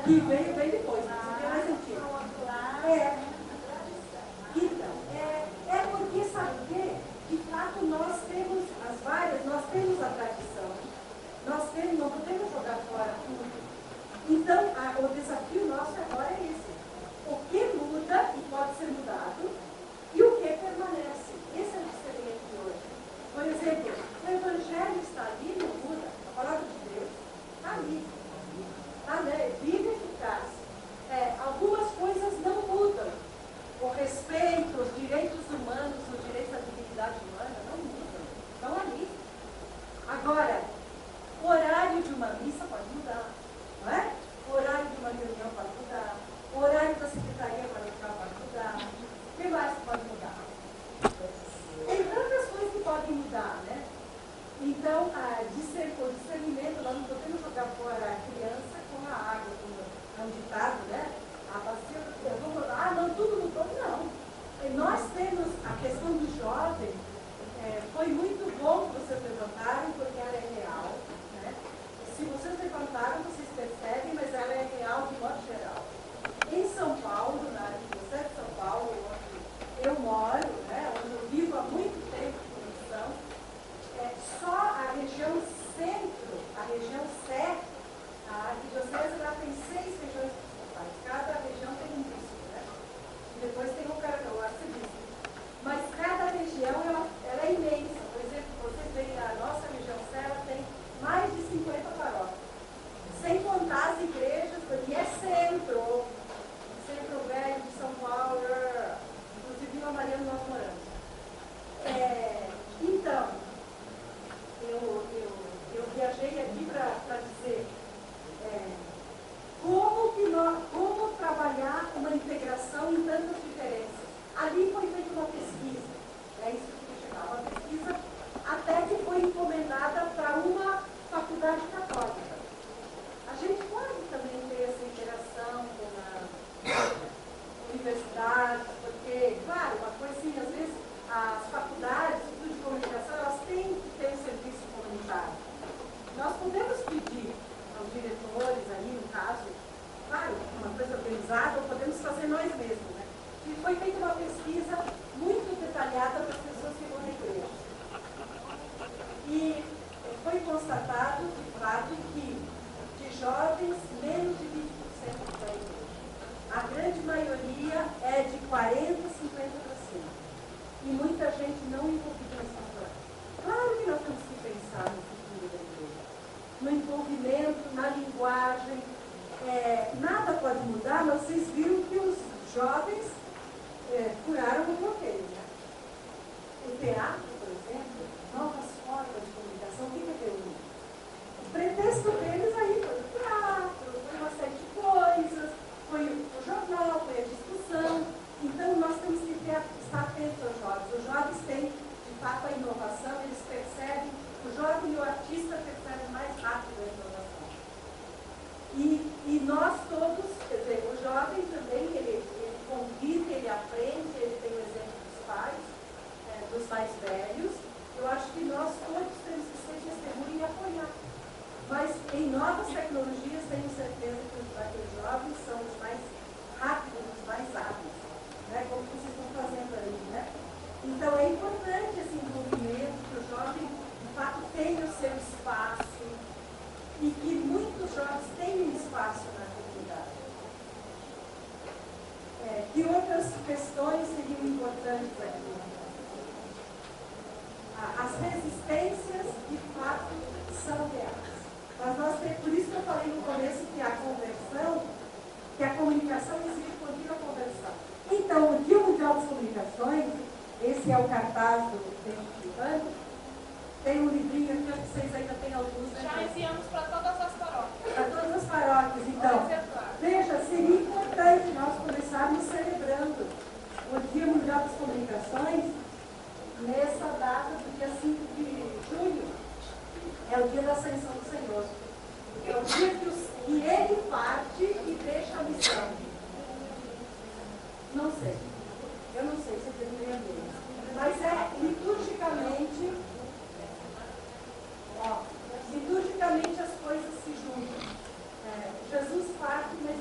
que veio bem depois, isso aqui é mais antigo. Então, é porque, sabe o quê? De fato, nós temos as várias, nós temos a tradição, nós temos, não podemos jogar fora tudo. Então, o desafio nosso agora é esse. O que muda e pode ser mudado e o que permanece. Esse é o discernimento de hoje. Por exemplo, o Evangelho está ali, não muda. A palavra de Deus está ali. Está, né? Vive e eficaz. Algumas coisas não mudam. O respeito, os direitos humanos, os direitos da dignidade humana não mudam. Estão ali. Agora, o horário de uma missa pode mudar. Não é? O horário de uma reunião pode mudar. O horário da secretaria paroquial pode mudar. O que mais pode mudar? Tem tantas coisas que podem mudar, né? Então, o discernimento, nós não podemos jogar fora a criança com a água, como é um ditado, né? A bacia, não, tudo mudou, não. E nós temos a questão do jovem, foi muito bom que vocês levantaram, porque ela é real, né? Se vocês levantaram, vocês percebem, mas ela é real de modo geral. Em São Paulo, na área de você de São Paulo, onde eu moro, né, onde eu vivo há muito tempo de conexão, só a região centro, a região Sé, a arquidiocese lá tem 6 regiões principais, cada região tem um bispo, né? E depois tem o arcebispo. Mas cada região ela é imensa. Por exemplo, vocês veem a nossa região Sé, ela tem mais de 50 paróquias. Sem contar as igrejas, porque é centro velho de São Paulo, inclusive Vila Mariana nós moramos. Então, eu viajei aqui para dizer como trabalhar uma integração em tantas diferenças. Ali foi feita uma pesquisa, é isso que eu chegar, uma pesquisa até que foi encomendada para uma faculdade católica. A gente pode também ter essa interação com a universidade, porque, claro, uma coisa assim, às vezes as faculdades, o Instituto de Comunicação, elas têm que ter um serviço comunitário. Nós podemos pedir aos diretores aí, no caso, claro, uma coisa organizada, ou podemos fazer nós mesmos, né? E foi feita uma pesquisa muito detalhada para as pessoas que vão na igreja. E foi constatado, de fato, que de jovens, menos de 20% da igreja. A grande maioria é de 40, 50%. E muita gente não envolvida nessa coisa. Claro que nós temos que pensar no futuro da igreja. No envolvimento, na linguagem. Nada pode mudar, mas vocês viram que os jovens curaram o bloqueio, né? O teatro, por exemplo, novas formas de comunicação, o que é deu? O pretexto deles aí foi o teatro, foi uma série de coisas, foi o jornal, foi a discussão. Então, nós temos que estar atentos aos jovens. Os jovens têm, de fato, a inovação, eles percebem, o jovem e o artista percebem mais rápido a inovação. E nós todos, quer dizer, o jovem também, ele convive, ele aprende, ele tem o exemplo dos pais, dos mais velhos. Eu acho que nós todos temos que ser testemunha e apoiar. Mas em novas tecnologias, tenho certeza que os jovens são os mais rápidos, os mais hábeis, né? Como vocês estão fazendo aí, né? Então é importante esse envolvimento, que o jovem, de fato, tenha o seu espaço e que muitos jovens tenham espaço na comunidade. Que outras questões seriam importantes aqui? As resistências, de fato, são reais. Mas nós temos, por isso que eu falei no começo que a conversão, que a comunicação exige contínua conversão. Então, o Dia Mundial das Comunicações, esse é o cartaz do Banco, tem um livrinho aqui, acho que vocês ainda têm alguns. Né? Já enviamos para todas as paróquias. Para todas as paróquias, então. Veja, seria importante nós começarmos celebrando o Dia Mundial das Comunicações nessa data do dia 5 de junho. É o dia da Ascensão do Senhor. É o dia que ele parte e deixa a missão. Não sei. Eu não sei se vocês me entendem. Mas liturgicamente, liturgicamente as coisas se juntam. Jesus parte, mas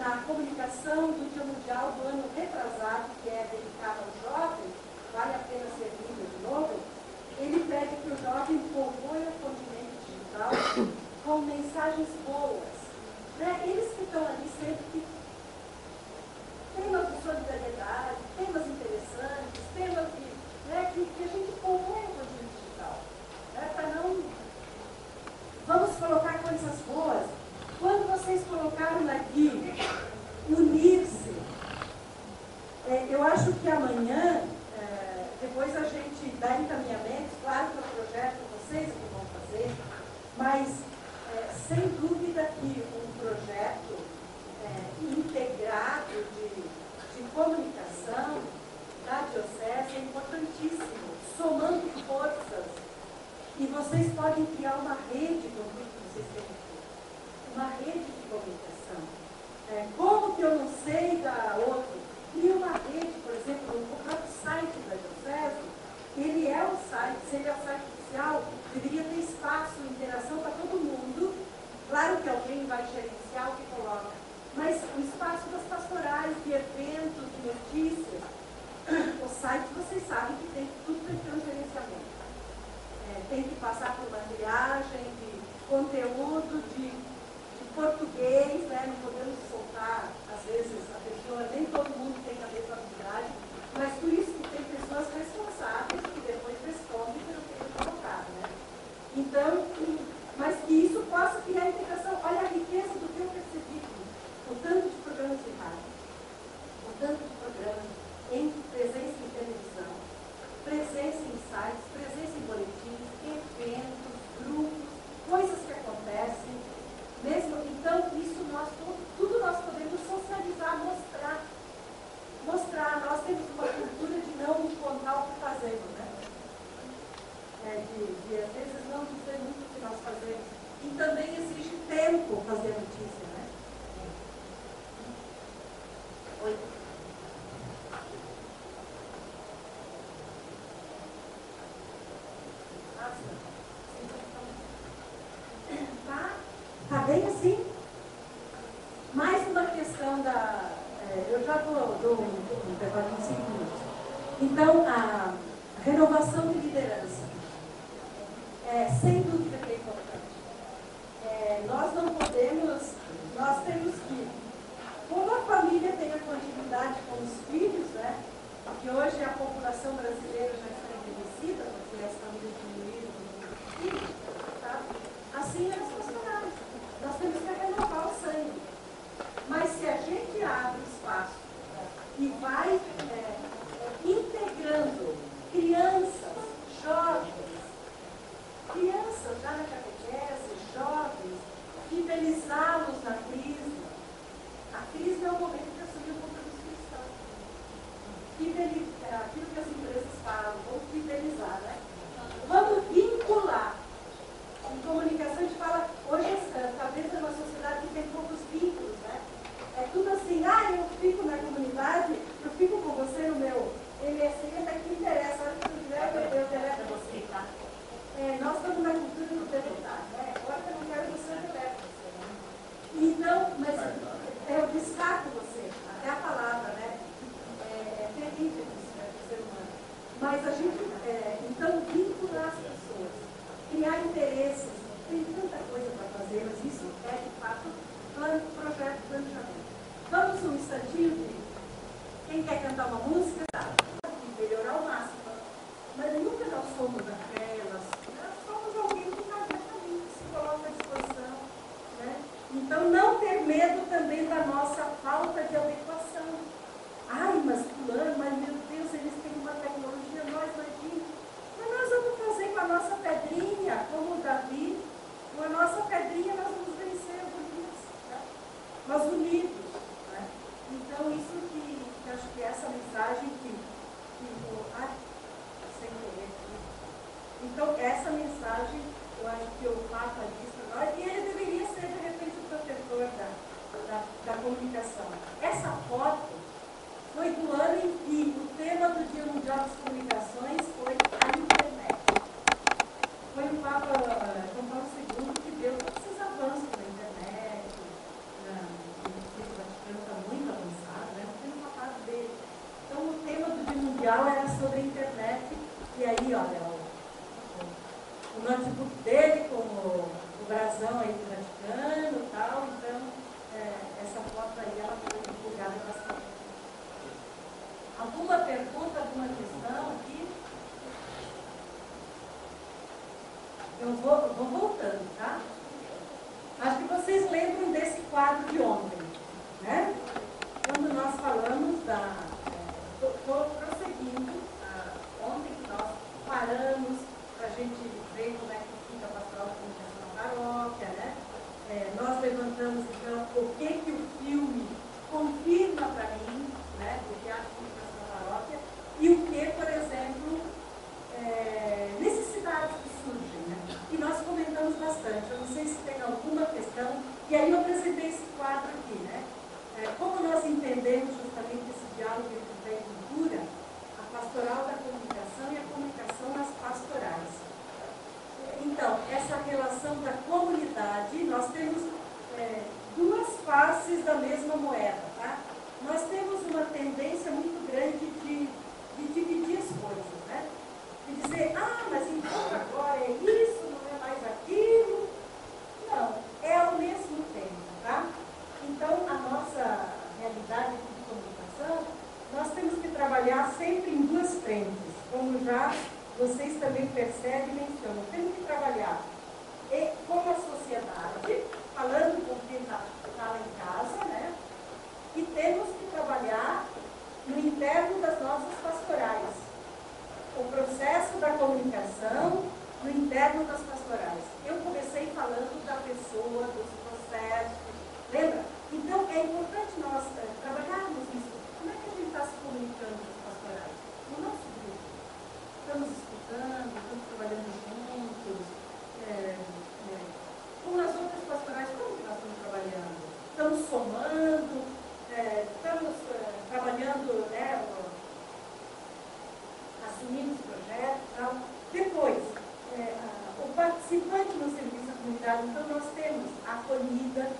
na comunicação do Dia Mundial do ano retrasado, que é dedicado ao jovem, vale a pena ser lido de novo, ele pede que o jovem povoe o continente digital com mensagens boas. Né? Eles que estão ali sempre que temas de solidariedade, temas interessantes, temas que a gente povoe o continente digital. Né? Para não... Vamos colocar coisas boas. Quando vocês colocaram aqui, unir-se, eu acho que amanhã, depois a gente dá encaminhamentos, claro que é um projeto vocês que vão fazer, mas sem dúvida que um projeto integrado de comunicação da Diocese é importantíssimo, somando forças, e vocês podem criar uma rede com tudo que vocês têm aqui. Uma rede de comunicação. Como que eu não sei da outra? Cria uma rede, por exemplo, o próprio site da Diocese, ele é o site, se ele é o site oficial, deveria ter espaço, interação para todo mundo. Claro que alguém vai gerenciar o que coloca, mas o espaço das pastorais, de eventos, de notícias, o site vocês sabem que tudo tem que ter um gerenciamento. Tem que passar por uma triagem de conteúdo, de português, né? Não podemos soltar, às vezes, a pessoa, nem todo mundo tem a mesma habilidade, mas por isso que tem pessoas responsáveis que depois respondem pelo que eles colocaram, né? Então, mas que isso possa criar integração. Olha a riqueza do que eu percebi, o tanto de programas de rádio, o tanto de programas em presença em televisão, presença em sites, presença em boletins, eventos, grupos, coisas que acontecem. Mesmo, então, isso tudo nós podemos socializar, mostrar. Nós temos uma cultura de não contar o que fazemos, né? De às vezes não dizer muito o que nós fazemos. E também exige tempo fazer a notícia, né? Oi. Está bem assim? Mais uma questão da... eu já dou um intervalo de 5 minutos. Então, a renovação de liderança. Sem dúvida que é importante. Nós não podemos... Nós temos que... Como a família tem a continuidade com os filhos, né? Porque hoje a população brasileira já está envelhecida, porque as famílias diminuíram o número de filhos, tá? Assim é as pastorais. Nós temos que renovar o sangue. Mas se a gente abre espaço e vai integrando crianças, jovens, crianças já na catequese, jovens, fidelizá-los na crise. A crise é o momento de assumir o compromisso cristão. Aquilo que as empresas falam, vamos fidelizar, né? Vamos vincular. Em comunicação a gente fala, hoje talvez é uma sociedade que tem poucos vínculos, né? É tudo assim, eu fico na comunidade, eu fico com você no meu MSN, até que me interessa, a hora que eu quiser, eu deleto você, tá? Nós estamos na cultura do deletar, né? Agora que eu não quero você, eu deleto você, né? Então, mas eu descarto você, até a palavra, né? É terrível isso, né, do ser humano. Mas a gente, então, vincular as pessoas, criar interesses, tem tanta coisa para fazer, mas isso é, de fato, projeto, planejamento. Vamos um instantinho de quem quer cantar uma música, tá? Melhorar ao máximo. Mas nunca nós somos aquelas, nós somos alguém que está ali, que se coloca à disposição, né? Então, não ter medo também da nossa falta de adequação. Mas fulano, mas meu Deus, eles têm uma tecnologia, nós imagina. Mas nós vamos fazer com a nossa pedrinha, como o Davi, com a nossa pedrinha nós vamos vencer o Golias, né? Nós unidos, né? Então, isso que acho que é essa mensagem sem querer. Então, essa mensagem, eu acho que o Papa diz para nós, e ele deveria ser, de repente, o protetor da comunicação. Essa foto foi do ano em que o tema do Dia Mundial das Comunicações foi a internet. Foi o Papa João Paulo II que deu todos esses avanços na internet, no Vaticano, editorial era sobre a internet, e aí, olha, o notebook dele com o brasão aí do Vaticano e tal, então essa foto aí ela foi divulgada bastante. Alguma pergunta, alguma questão aqui? Eu vou voltando, tá? Acho que vocês lembram desse quadro de ontem, né? Quando nós falamos estou prosseguindo, ontem nós paramos para a gente ver como é que fica a pastoral de comunicação na paróquia, né? Nós levantamos, então, o que o filme confirma para mim, né, do teatro de comunicação na paróquia, e o que, por exemplo, necessidades que surgem, né? E nós comentamos bastante. Eu não sei se tem alguma questão, e aí eu apresentei esse quadro aqui, né? Como nós entendemos justamente esse diálogo entre fé e cultura, a pastoral da comunicação e a comunicação nas pastorais. Então, essa relação da comunidade, nós temos duas faces da mesma moeda, tá? Nós temos uma tendência muito grande de dividir as coisas, né? De dizer, mas então agora é isso, não é mais aquilo. Não, é ao mesmo tempo, tá? Então, a nossa realidade de comunicação, nós temos que trabalhar sempre em duas frentes, como já vocês também percebem e mencionam. Temos que trabalhar com a sociedade, falando com quem está lá em casa, né? E temos que trabalhar no interno das nossas pastorais. O processo da comunicação no interno das pastorais. Eu comecei falando da pessoa, dos processos, lembra? Então, é importante nós trabalharmos isso. Como é que a gente está se comunicando com as pastorais? No nosso grupo. Estamos escutando, estamos trabalhando juntos. Com as outras pastorais, como que nós estamos trabalhando? Estamos somando, estamos trabalhando, né, assumindo os projetos e tal. Depois, o participante no serviço da comunidade, então nós temos a acolhida,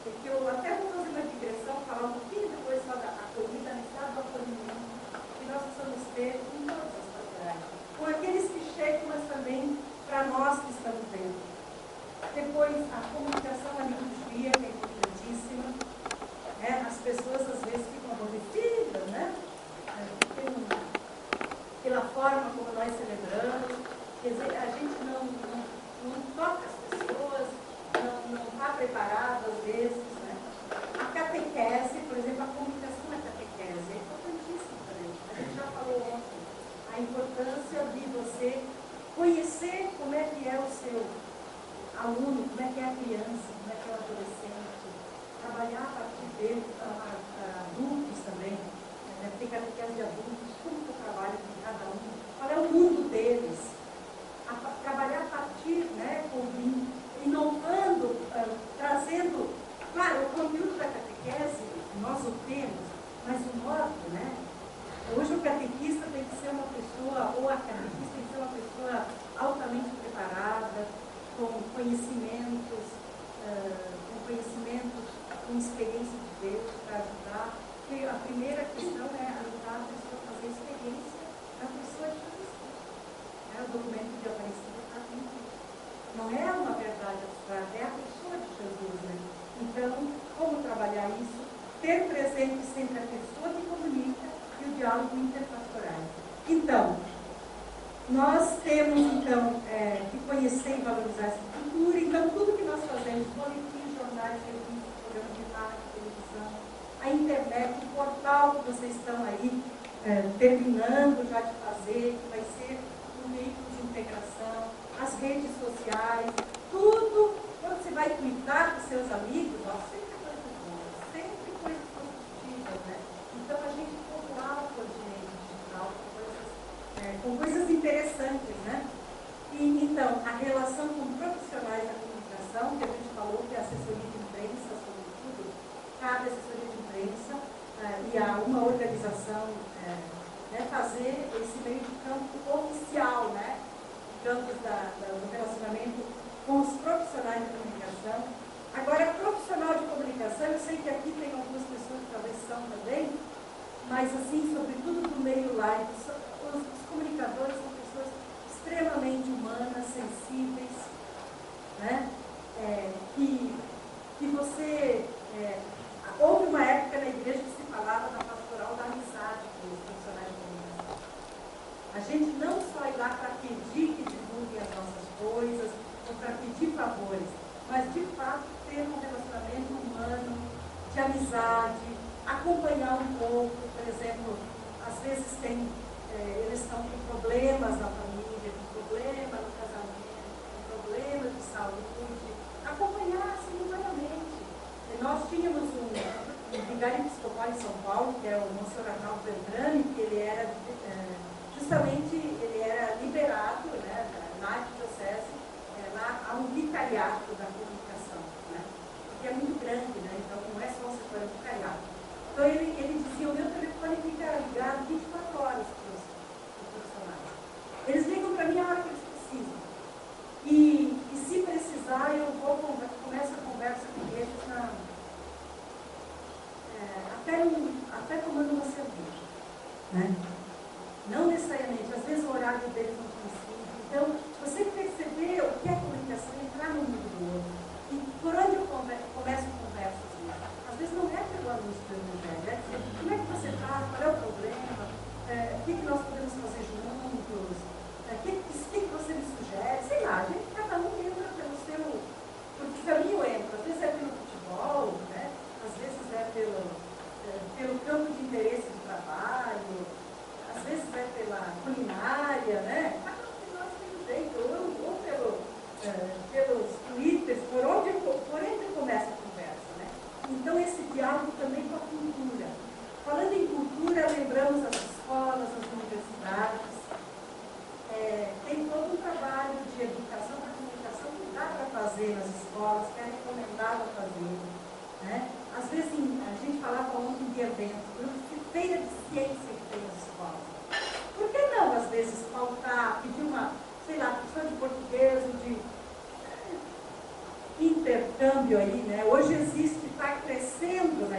que eu até vou fazer uma digressão, falar um pouquinho depois só da acolhida, no estado do acolhimento, que nós precisamos ter em todas as pastorais. Com aqueles que chegam, mas também para nós que estamos dentro. Depois, a comunicação, a liturgia, que é importantíssima. As pessoas às vezes ficam aborrecidas, né? Pela forma como nós celebramos. Quer dizer, a gente não toca as pessoas, não está preparado às vezes, né? A catequese, por exemplo, a comunicação na catequese é importantíssima também. A gente já falou ontem. A importância de você conhecer como é que é o seu aluno, como é que é a criança, como é que é o adolescente, trabalhar a partir dele, adultos também, né? Tem catequese de adultos, como que eu trabalho com cada um, qual é o mundo deles, trabalhar a partir, né, inovando, trazendo, claro, o conteúdo da catequese, nós o temos, mas o modo, né? Hoje o catequista tem que ser uma pessoa, ou a catequista tem que ser uma pessoa altamente preparada, com conhecimentos, com experiência de Deus para ajudar. Porque a primeira questão é ajudar a pessoa a fazer experiência na pessoa de Jesus. O documento de Aparecida está dentro. Não é uma verdade abstrata, é a pessoa de Jesus, né? Então, como trabalhar isso? Ter presente sempre a pessoa que comunica e o diálogo interpastoral. Então, nós temos, então, que conhecer e valorizar essa cultura. Então, tudo que nós fazemos, boletins, jornais, revistas, programas de rádio, televisão, a internet, o portal que vocês estão aí terminando já de fazer, que vai ser um veículo de integração, as redes sociais, tudo, quando você vai twittar com seus amigos, sempre coisas boas, sempre coisas positivas, né? Então, a gente popular o continente digital, com coisas interessantes, né? E, então, a relação com profissionais da comunicação, que a gente falou que é a assessoria de imprensa, sobretudo, cada assessoria de imprensa, e há uma organização, fazer esse meio de campo oficial, né? Campos do relacionamento com os profissionais da comunicação. Agora, profissional de comunicação, eu sei que aqui tem algumas pessoas que talvez são também, mas mas assim, sobretudo do meio laico. Os comunicadores são pessoas extremamente humanas, sensíveis, né? Que você... houve uma época na igreja que se falava na pastoral da amizade com os profissionais de comunicação. A gente não só ir lá para pedir que divulguem as nossas coisas, ou para pedir favores, mas de fato ter um relacionamento humano, de amizade, acompanhar um pouco, por exemplo, às vezes eles estão com problemas na família, com problema no casamento, com problema de saúde, acompanhar simultaneamente. Nós tínhamos um vigário episcopal em São Paulo, que é o Monsenhor Arnaldo Beltrame, que ele era justamente, ele era liberado, né, na arquidiocese, lá há um vicariato da comunicação, né, porque é muito grande, né, então não é só o setor, é um vicariato. Então ele dizia, o meu telefone fica ligado 24 horas para os profissionais. Eles ligam para mim a hora que eles precisam. E se precisar, eu começo a conversa com eles até tomando uma cerveja, né? Não necessariamente, às vezes o horário deles não coincide. Então, você perceber o que é comunicação, entrar no mundo do outro. E por onde eu começo conversas? Às vezes não é pelo anúncio do Evangelho, é dizer, como é que você está, qual é o problema, o que nós podemos fazer juntos, o que você me sugere, sei lá, cada um entra pelo seu, por que caminho entra, às vezes é pelo futebol, né? Às vezes é pelo campo de interesse do trabalho, às vezes é pela culinária, né? Cada um de nós tem um jeito, ou pelos twitters, por onde começa a conversa, né? Então esse diálogo também com a cultura. Falando em cultura, lembramos as escolas, as universidades, tem todo um trabalho de educação para comunicação que dá para fazer nas escolas, que é recomendável fazer, né? Às vezes, a gente falava ontem de eventos, grupos de feira de ciência que tem nas escolas. Por que não, às vezes, faltar, pedir uma, sei lá, professor de português, de intercâmbio aí, né? Hoje existe, está crescendo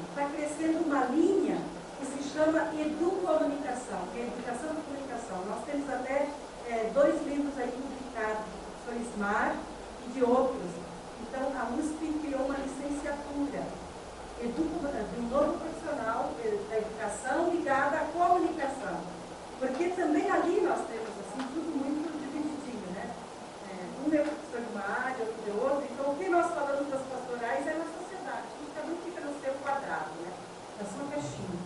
está crescendo uma linha que se chama Educomunicação, que é Educação da Comunicação. Nós temos até 2 livros aí publicados, do professor Ismar e de outros. Então, a USP criou uma licenciatura de um novo profissional da educação ligada à comunicação. Porque também ali nós temos, assim, tudo muito divididinho, né? Um é professor de uma área, outro de outra. Então, o que nós falamos das pastorais é na sociedade. Cada um fica no seu quadrado, né? Na sua caixinha.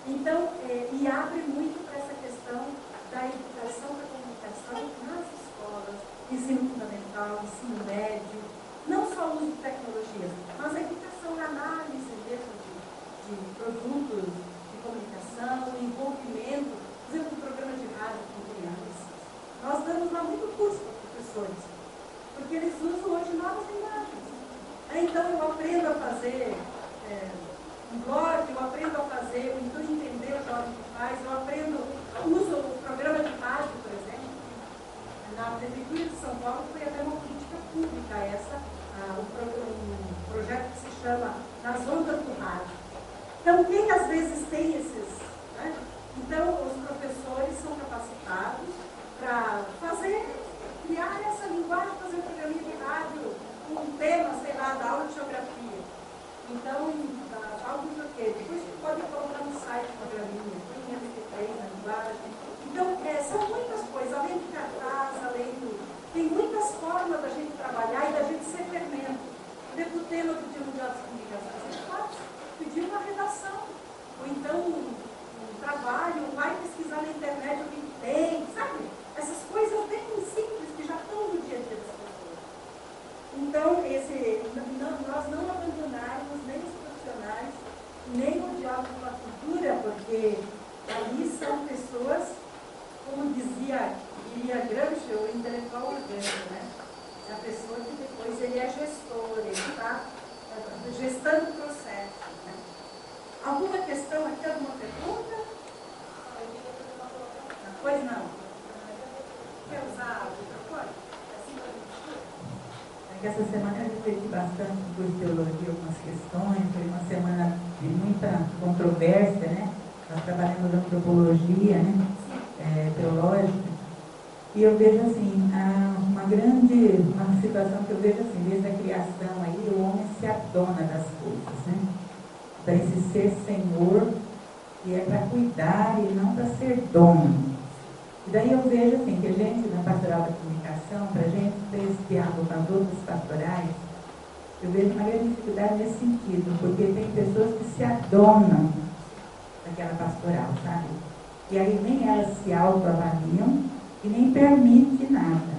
Então, e abre muito para essa questão da educação da comunicação nas escolas, ensino fundamental, ensino médio, não só o uso de tecnologias, mas a educação, a análise mesmo de produtos de comunicação, o envolvimento, por exemplo, do programa de rádio com crianças. Nós damos lá muito curso para professores, porque eles usam hoje novas imagens. Então, eu aprendo a fazer um blog, eu aprendo a fazer, então entender o jovem que faz, uso o programa de rádio, por exemplo. Na Prefeitura de São Paulo foi até uma política pública um projeto que se chama Nas Ondas do Rádio. Então, quem às vezes tem esses, né? Então, os professores são capacitados para criar essa linguagem, fazer um programinha de rádio, um tema, sei lá, da aula de geografia. Então, algo do quê? Depois você pode colocar no site o programinha, tem MP3 na linguagem. Então, são muitas coisas, além de cartaz, tem muitas formas da gente trabalhar e da gente ser fermento. O deputado do Dia Mundial das Comunicações, a gente pode pedir uma redação, ou então um trabalho, vai pesquisar na internet o que tem, sabe? Essas coisas bem simples que já estão no dia a dia das pessoas. Então, nós não abandonarmos nem os profissionais, nem o diálogo com a cultura, porque ali são pessoas, como diria Gramsci, o intelectual orgânico, né? É a pessoa que depois ele é gestor, ele está gestando o processo. Né? Alguma questão aqui, alguma pergunta? Pois não. Quer usar o microfone? Essa semana eu refleti bastante sobre teologia, algumas questões, foi uma semana de muita muita controvérsia, né? Nós trabalhamos na antropologia, né? Teológica, e eu vejo assim, uma situação que eu vejo assim, desde a criação aí, o homem se adona das coisas, né? Para esse ser senhor, e é para cuidar e não para ser dono. E daí eu vejo assim, que a gente, na pastoral da comunicação, para a gente ter esse diálogo com as outras pastorais, eu vejo uma grande dificuldade nesse sentido, porque tem pessoas que se adonam daquela pastoral, sabe? E aí nem elas se autoavaliam e nem permitem nada.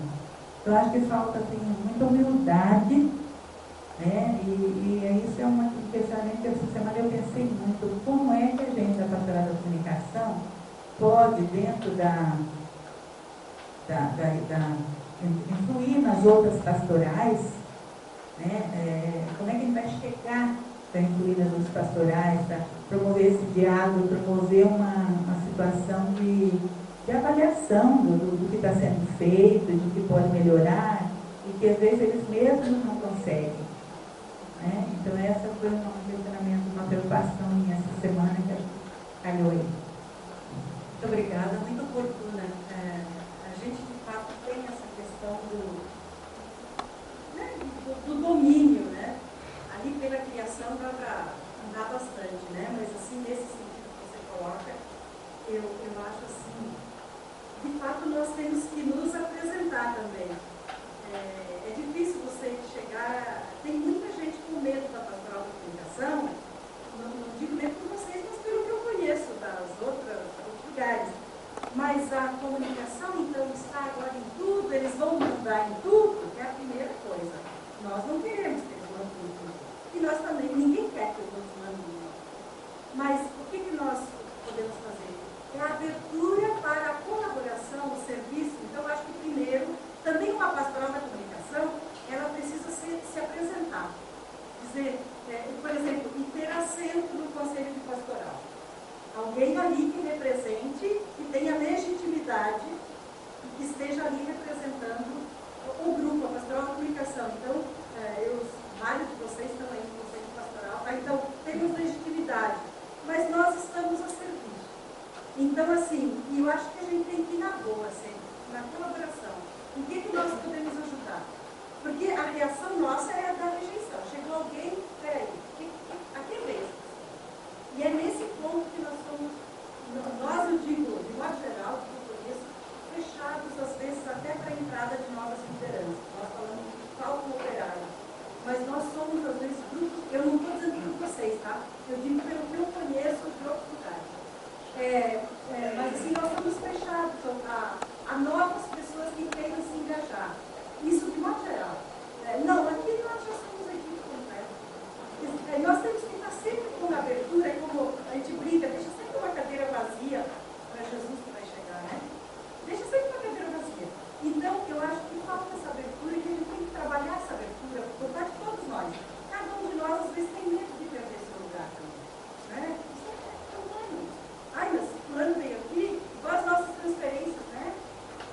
Então, eu acho que falta assim, muita humildade, né? E isso é um questionamento que essa semana eu pensei muito. Como é que a gente, da pastoral da comunicação, pode, dentro influir nas outras pastorais, né? Como é que a gente vai chegar para incluir nas outras pastorais, para promover esse diálogo, promover uma situação de avaliação do que está sendo feito, do que pode melhorar, e que às vezes eles mesmos não conseguem. Né? Então essa foi um questionamento, uma preocupação minha essa semana que calhou aí. Muito obrigada, muito oportuna. A gente de fato tem essa questão do domínio, né? Ali pela criação dá para andar bastante, né? Mas assim, nesse sentido que você coloca, eu acho assim, de fato nós temos que nos apresentar também. É difícil você chegar, tem muita gente com medo da pastoral da comunicação, não digo nem por vocês, mas pelo que eu conheço das outros lugares. Mas a comunicação, então, está agora em tudo, eles vão mudar em tudo, é a primeira coisa. Nós não queremos que eles mandem em tudo. E nós também, ninguém quer que eles nos mandem em tudo. Mas o que nós podemos fazer? É a abertura para a colaboração, o serviço. Então, eu acho que primeiro, também uma pastoral da comunicação, ela precisa se apresentar. Dizer, por exemplo, e ter assento no conselho de pastoral. Alguém ali que represente, que tenha legitimidade, e que esteja ali representando o grupo, a pastoral da comunicação. Então, vários de vocês estão aí no conselho pastoral, tá? Então, temos legitimidade, mas nós estamos a serviço. Então, assim, eu acho que a gente tem que ir na boa sempre, na colaboração. Em que nós podemos ajudar? Porque a reação nossa é a da rejeição. Chegou alguém, peraí, a quem veio? E é nesse ponto que nós somos, eu digo, de modo geral, que eu conheço, fechados, às vezes, até para a entrada de novas lideranças. Nós falamos de cálculo operário. Mas nós somos, às vezes, grupos, eu não estou dizendo para vocês, tá? Eu digo pelo que eu conheço de outros lugares. Mas, assim, nós somos fechados a novas pessoas que queiram se engajar. Isso de modo geral. Não, aqui nós já somos equipe completa. Nós temos que estar sempre com abertura, como a gente brinca, deixa sempre uma cadeira vazia para Jesus que vai chegar, né? Deixa sempre uma cadeira vazia. Então, eu acho que falta essa abertura e que a gente tem que trabalhar essa abertura por parte de todos nós. Cada um de nós, às vezes, tem medo de perder seu lugar também. Né? Isso é humano. Ai, mas fulano veio aqui, igual as nossas transferências, né?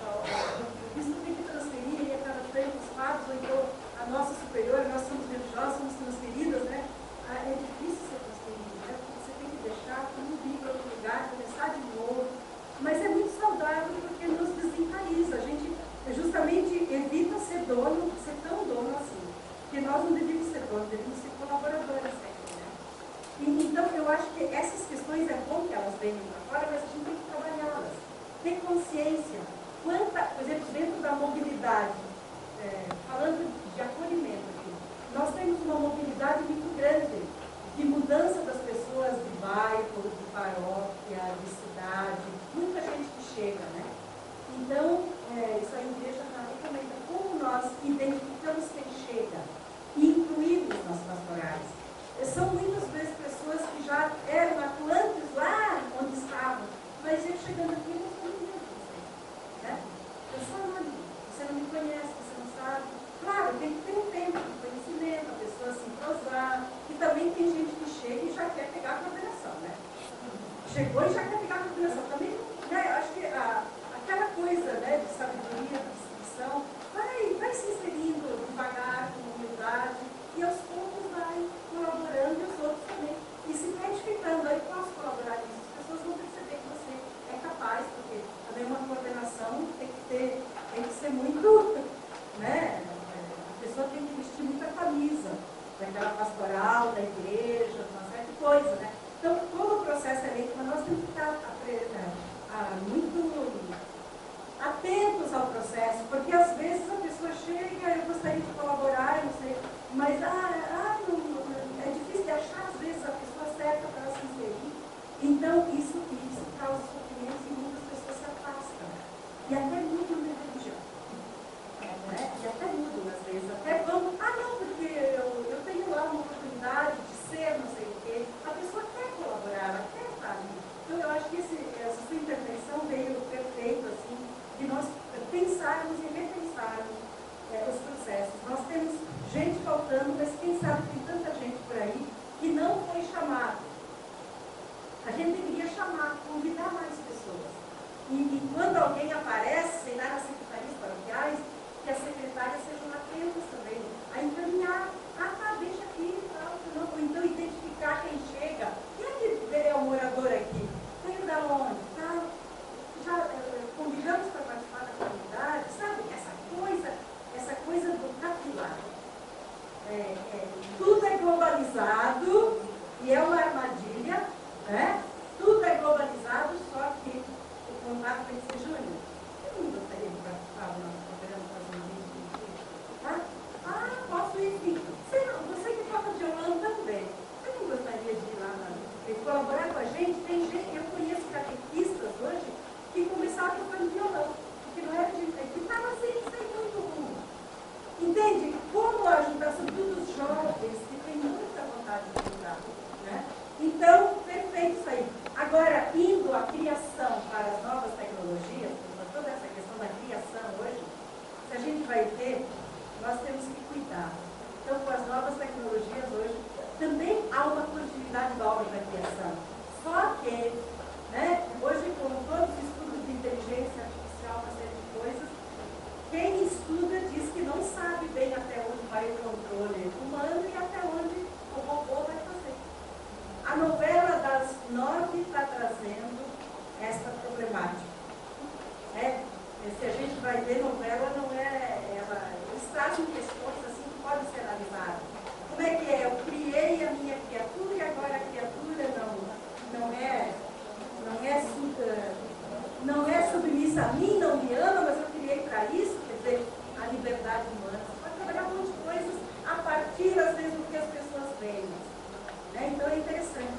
O bispo tem que transferir, ele acaba tendo os fatos, ou então a nossa superior, nós somos religiosas, somos transferidas, né? É difícil ser transferido, né? Porque você tem que deixar tudo vir para outro lugar, começar de novo. Mas é muito saudável porque nos desenraiza. A gente justamente evita ser dono, ser tão dono assim. Porque nós não devíamos ser donos, devíamos ser colaboradores sempre, né? Então, eu acho que essas questões é bom que elas venham para fora, mas a gente tem que trabalhá-las. Ter consciência. Por exemplo, dentro da mobilidade, falando de acolhimento aqui, nós temos uma mobilidade muito grande de mudança das pessoas de bairro, de paróquia, de cidade, muita gente que chega, né? Então, isso aí deixa na recomenda como nós identificamos quem chega e incluímos nas pastorais. São muitas vezes pessoas que já eram atuantes lá onde estavam, mas eu chegando aqui não sou ninguém de vocês, né? Eu sou anônimo, você não me conhece, você não sabe. Claro, tem que ter um tempo de conhecimento, a pessoa se entrosar, e também tem gente que chega e já quer pegar a coordenação, né? Chegou e já quer pegar a coordenação. Também, né, eu acho que aquela coisa, né, de sabedoria, de discussão, vai se inserindo devagar, com humildade, e aos poucos vai colaborando e os outros também. E se identificando A gente deveria chamar, convidar mais pessoas. E quando alguém aparece, sei lá, nas secretarias paroquiais, que as secretárias sejam atentas também, a encaminhar, tá, deixa aqui, tal, não, ou então identificar quem chega. Quem é que é o morador aqui? Veio da onde? Tal. Já convidamos para participar da comunidade, sabe? Essa coisa do capilar. Tudo é globalizado e é uma armadilha, né? Tudo é globalizado, só que o contato tem que ser genuíno. Eu não gostaria de participar do nosso programa fazer um vídeo, tá? Posso ir, sim. Você que toca violão também. Você não gostaria de ir lá e colaborar com a gente? Tem gente, eu conheço catequistas hoje que começaram tocando violão, que não era de que estava sem muito rumo. Entende? Como ajudar, sobretudo os jovens, que têm muita vontade de ajudar, né? Então, perfeito isso aí. Agora, indo à criação para as novas tecnologias, toda essa questão da criação hoje, se a gente vai ter, nós temos que cuidar. Então, com as novas tecnologias hoje, também há uma continuidade da obra da criação. Só que, né, hoje, com todos os estudos de inteligência artificial, uma série de coisas, quem estuda diz que não sabe bem até onde vai o controle humano e até onde o robô vai fazer. A novela das 9 está trazendo essa problemática. Se a gente vai ver novela, não é. Eles trazem questões assim que podem ser analisadas. Como é que é? Eu criei a minha criatura e agora a criatura não é submissa a mim, não me ama, mas eu criei para isso, quer dizer, a liberdade humana. Você pode trabalhar um monte de coisas a partir, às vezes, do que as pessoas veem. Né? Então é interessante.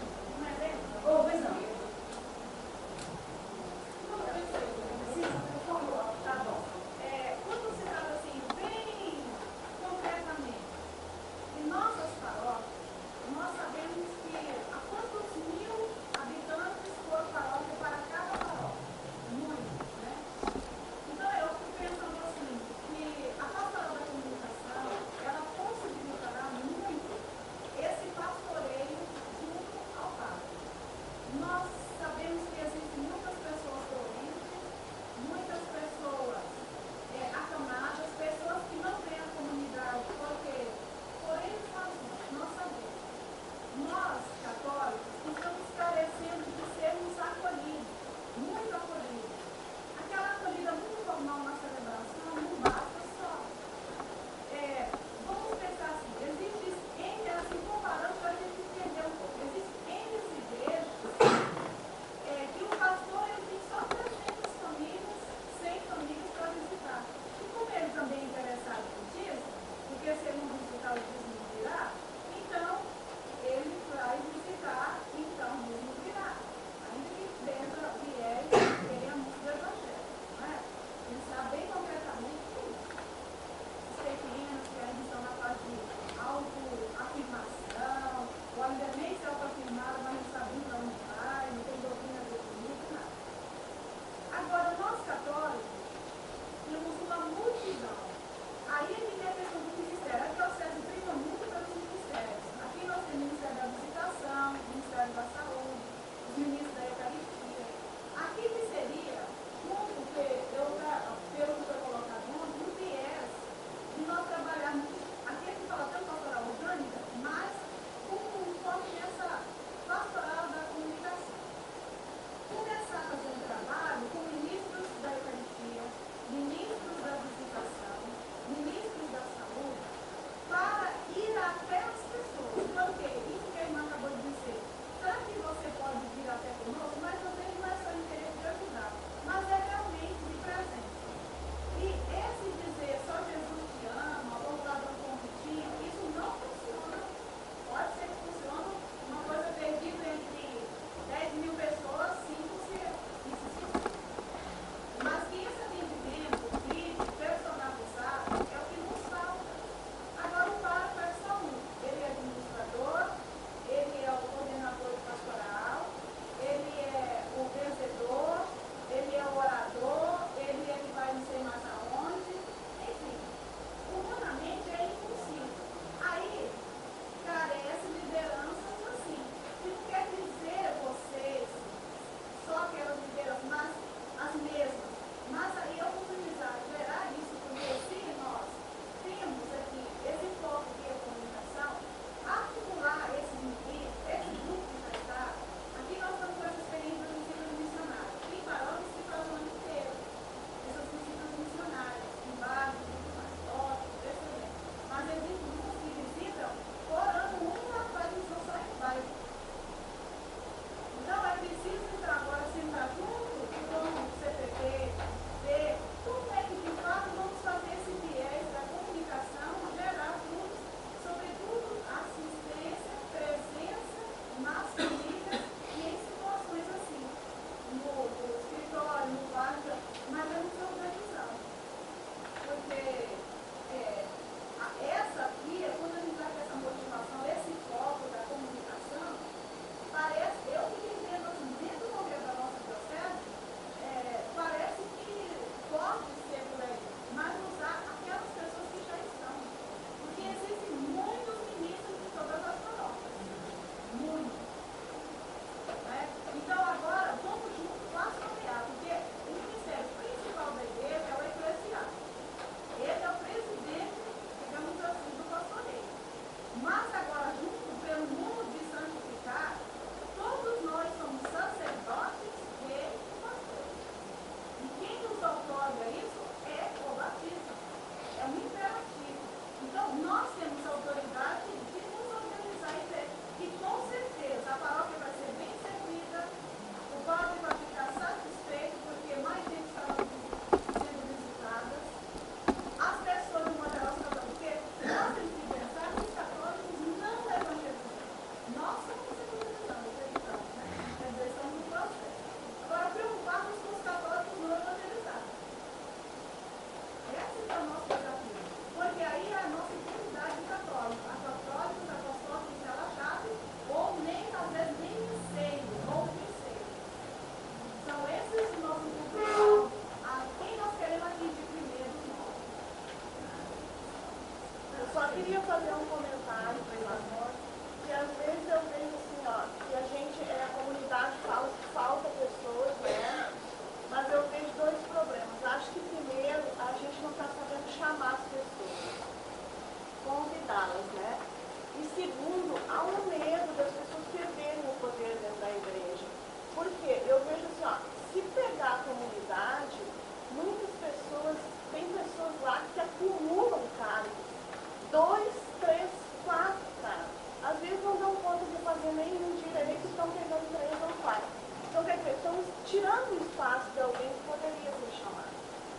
Pois não. Tá bom. Quando você fala assim, bem concretamente, em nossas paróquias, nós sabemos que tirando o espaço de alguém que poderia ser chamado.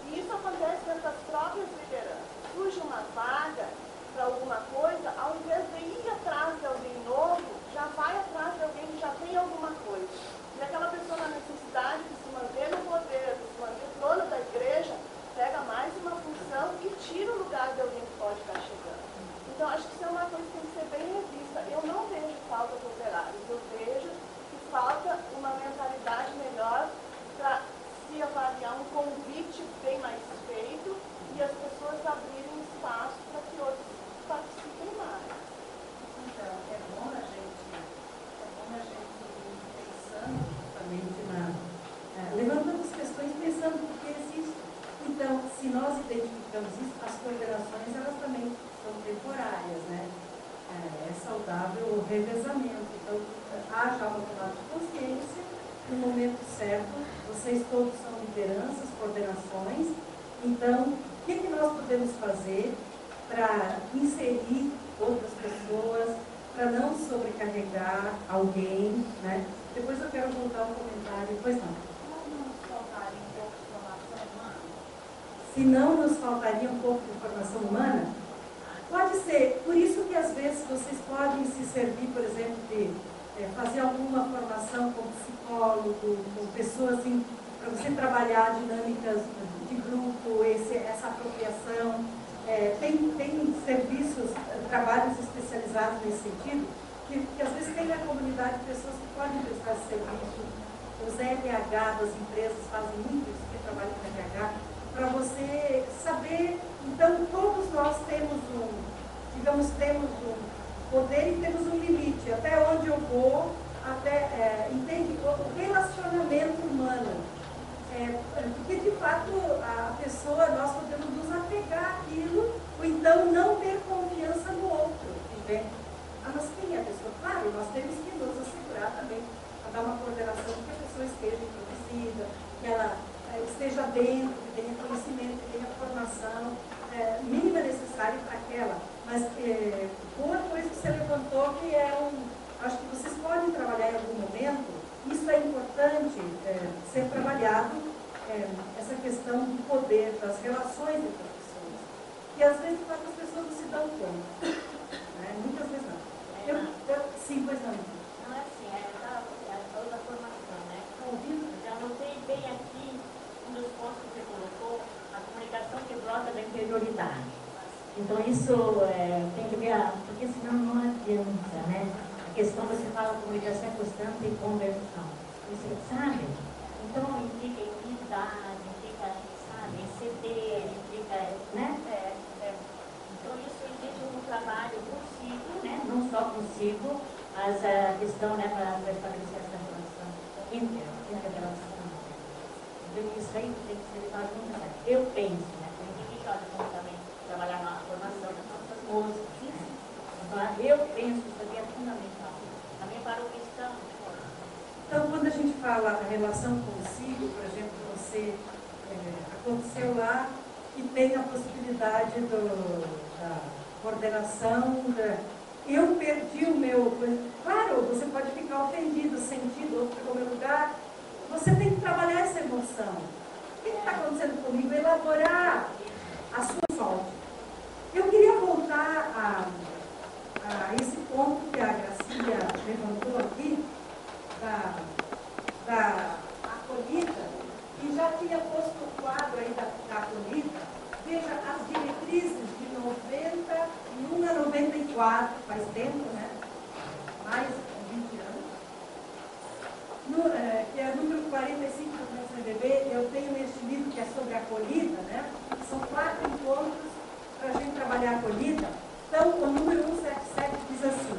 E isso acontece dentro das próprias lideranças. Surge uma vaga para alguma coisa, ao invés de ir atrás de alguém novo, já vai atrás de alguém que já tem alguma coisa. E aquela pessoa na necessidade de se manter no poder, de se manter dona da igreja, pega mais uma função e tira o lugar de alguém que pode estar chegando. Então, acho que isso é uma coisa que tem que ser bem revista. Eu não vejo falta de operários, eu vejo que falta uma mentalidade melhor para se avaliar um convite bem mais feito e as pessoas abrirem espaço para que outros participem mais. Então, é bom a gente ir pensando justamente levantando as questões, pensando por que existe. Então, se nós identificamos isso, as coordenações, elas também são temporárias, né? É saudável o revezamento. Então, há já uma tomada de consciência, no momento certo, vocês todos são lideranças, coordenações. Então, o que nós podemos fazer para inserir outras pessoas, para não sobrecarregar alguém, né? Depois eu quero voltar um comentário, pois não. Se não nos faltaria um pouco de formação humana, pode ser. Por isso que às vezes vocês podem se servir, por exemplo, de fazer alguma formação com psicólogo, com pessoas assim, para você trabalhar dinâmicas de grupo, essa apropriação. Tem serviços, trabalhos especializados nesse sentido, que às vezes tem na comunidade pessoas que podem prestar esse serviço. Os RH das empresas fazem muito isso, que trabalham com RH, para você saber. Então, todos nós temos temos um poder e temos um limite, até onde eu vou, entende? O relacionamento humano. Porque, de fato, a pessoa, nós podemos nos apegar àquilo, ou então não ter confiança no outro, entende? Mas quem é a pessoa? Claro, nós temos que nos assegurar também, a dar uma coordenação que a pessoa esteja introduzida, que ela esteja dentro, que tenha conhecimento, que tenha formação mínima necessária para aquela. Mas uma coisa que você levantou que acho que vocês podem trabalhar em algum momento, isso é importante ser trabalhado, essa questão do poder, das relações entre as pessoas. E às vezes as pessoas não se dão conta, né? Muitas vezes não. Sim, pois não. Não é assim, outra formação, né? Ouvindo, já anotei bem aqui um dos pontos que você colocou, a comunicação que brota da interioridade. Então isso tem que ver, porque senão não adianta, né? A questão, você fala comunicação é constante e conversão. Você sabe? Então implica em unidade, implica, sabe, em ceder, implica, né? Então isso exige um trabalho consigo, né? Não só consigo, mas a questão, né, para estabelecer essa relação inter-relação. Então isso aí tem que ser levado muito a sério. Eu penso, né? Tem que também trabalhar na formação das nossas moças, né? Eu penso que isso aqui é fundamental. Também para o cristão. Então, quando a gente fala a relação consigo, por exemplo, você aconteceu lá e tem a possibilidade da coordenação, eu perdi o meu... Claro, você pode ficar ofendido, sentido, outro pegou meu lugar. Você tem que trabalhar essa emoção. O que está acontecendo comigo? Elaborar a sua falta. Eu queria voltar a esse ponto que a Gracia levantou aqui, da acolhida, e já tinha posto o quadro aí da acolhida. Veja, as diretrizes de 91 a 94, faz tempo, né? Mais de 20 anos. Que é o número 45 do CNBB, eu tenho neste livro que é sobre a acolhida, né? São 4 encontros para a gente trabalhar a acolhida. Então, o número 177 diz assim: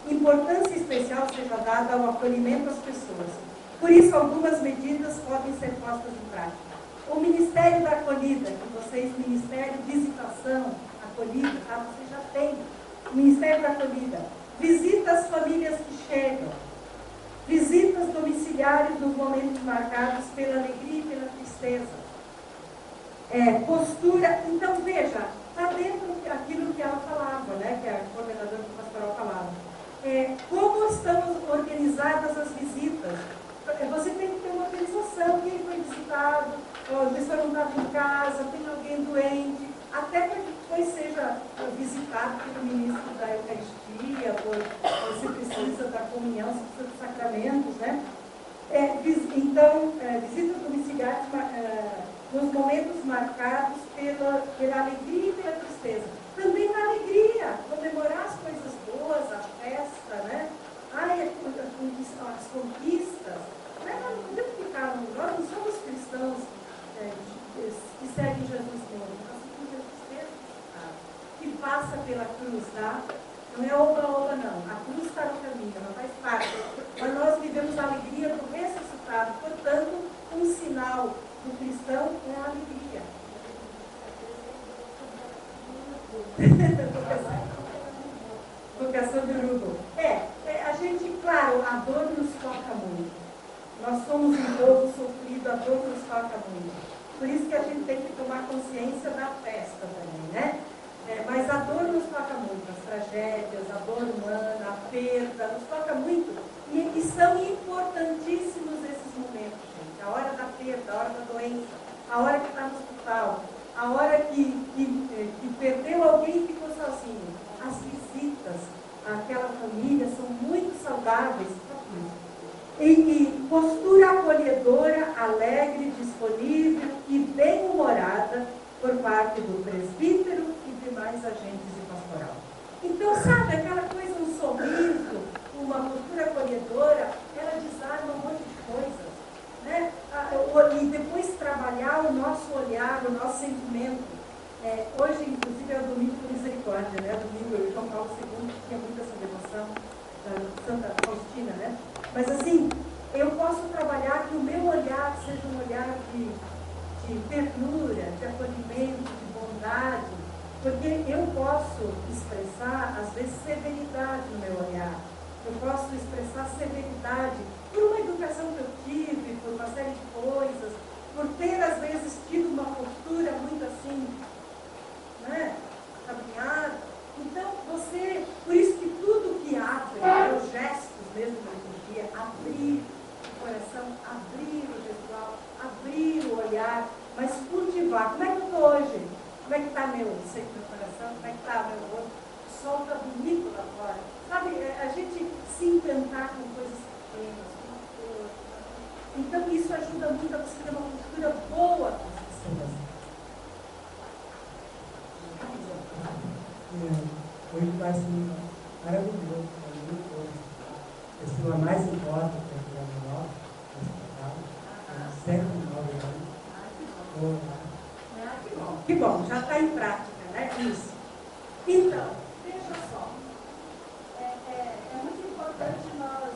importância especial seja dada ao acolhimento das pessoas. Por isso, algumas medidas podem ser postas em prática. O Ministério da Acolhida, que vocês, Ministério de Visitação, Acolhida, tá? Vocês já têm. O Ministério da Acolhida. Visita as famílias que chegam. Visitas domiciliares nos momentos marcados pela alegria e pela tristeza. Postura. Então, veja, está dentro daquilo que ela falava, né? Que a coordenadora do pastoral falava. Como estão organizadas as visitas? Você tem que ter uma organização. preocupado pelo ministro da Eucaristia, se precisa da comunhão, se precisa dos sacramentos, né? Então, visitas domiciliares nos momentos marcados pela alegria e pela tristeza. Também na alegria, comemorar as coisas boas, a festa, né? As conquistas. Né? Nós não podemos ficar, nós não somos cristãos que seguem Jesus mesmo, nós somos Jesus ressuscitado, que passa pela cruz, tá? Não é oba-oba, não. A cruz está no caminho, ela faz parte. Mas nós vivemos a alegria do ressuscitado. Portanto, um sinal do cristão é a alegria. Vocação de urubu. A gente, claro, a dor nos toca muito. Nós somos um povo sofrido, a dor nos toca muito. Por isso que a gente tem que tomar consciência da festa também, né? Mas a dor nos toca muito, as tragédias, a dor humana, a perda, nos toca muito. E são importantíssimos esses momentos, gente. A hora da perda, a hora da doença, a hora que está no hospital, a hora que perdeu alguém e ficou sozinho. As visitas àquela família são muito saudáveis. E postura acolhedora, alegre, disponível e bem-humorada por parte do presbítero e demais agentes de pastoral. Então, sabe, aquela coisa, um sorriso, uma postura acolhedora, ela desarma um monte de coisas, né? E depois trabalhar o nosso olhar, o nosso sentimento. Hoje, inclusive, é o domingo de misericórdia, né? Domingo de João Paulo II, que tinha muita essa devoção da Santa Faustina, né? Mas assim, eu posso trabalhar que o meu olhar seja um olhar de ternura, de acolhimento, de bondade, porque eu posso expressar, às vezes, severidade no meu olhar. Eu posso expressar severidade por uma educação que eu tive, por uma série de coisas, por ter, às vezes, tido uma postura muito assim, né, caminhada. Então, por isso que tudo que abre, os gestos mesmo da liturgia, abrir o coração, abrir o gestual, abrir o olhar, mas cultivar. Como é que eu estou hoje? Como é que está meu coração? Como é que está meu rosto? O sol está bonito lá fora. Sabe, a gente se encantar com coisas pequenas, com cor. Então, isso ajuda muito a você ter uma postura boa com as pessoas. Hoje vai ser maravilhoso para mim, a pessoa mais importante que é a nós, sempre 9 anos. Que bom, já está em prática, né? Isso. Então, veja só. É muito importante nós.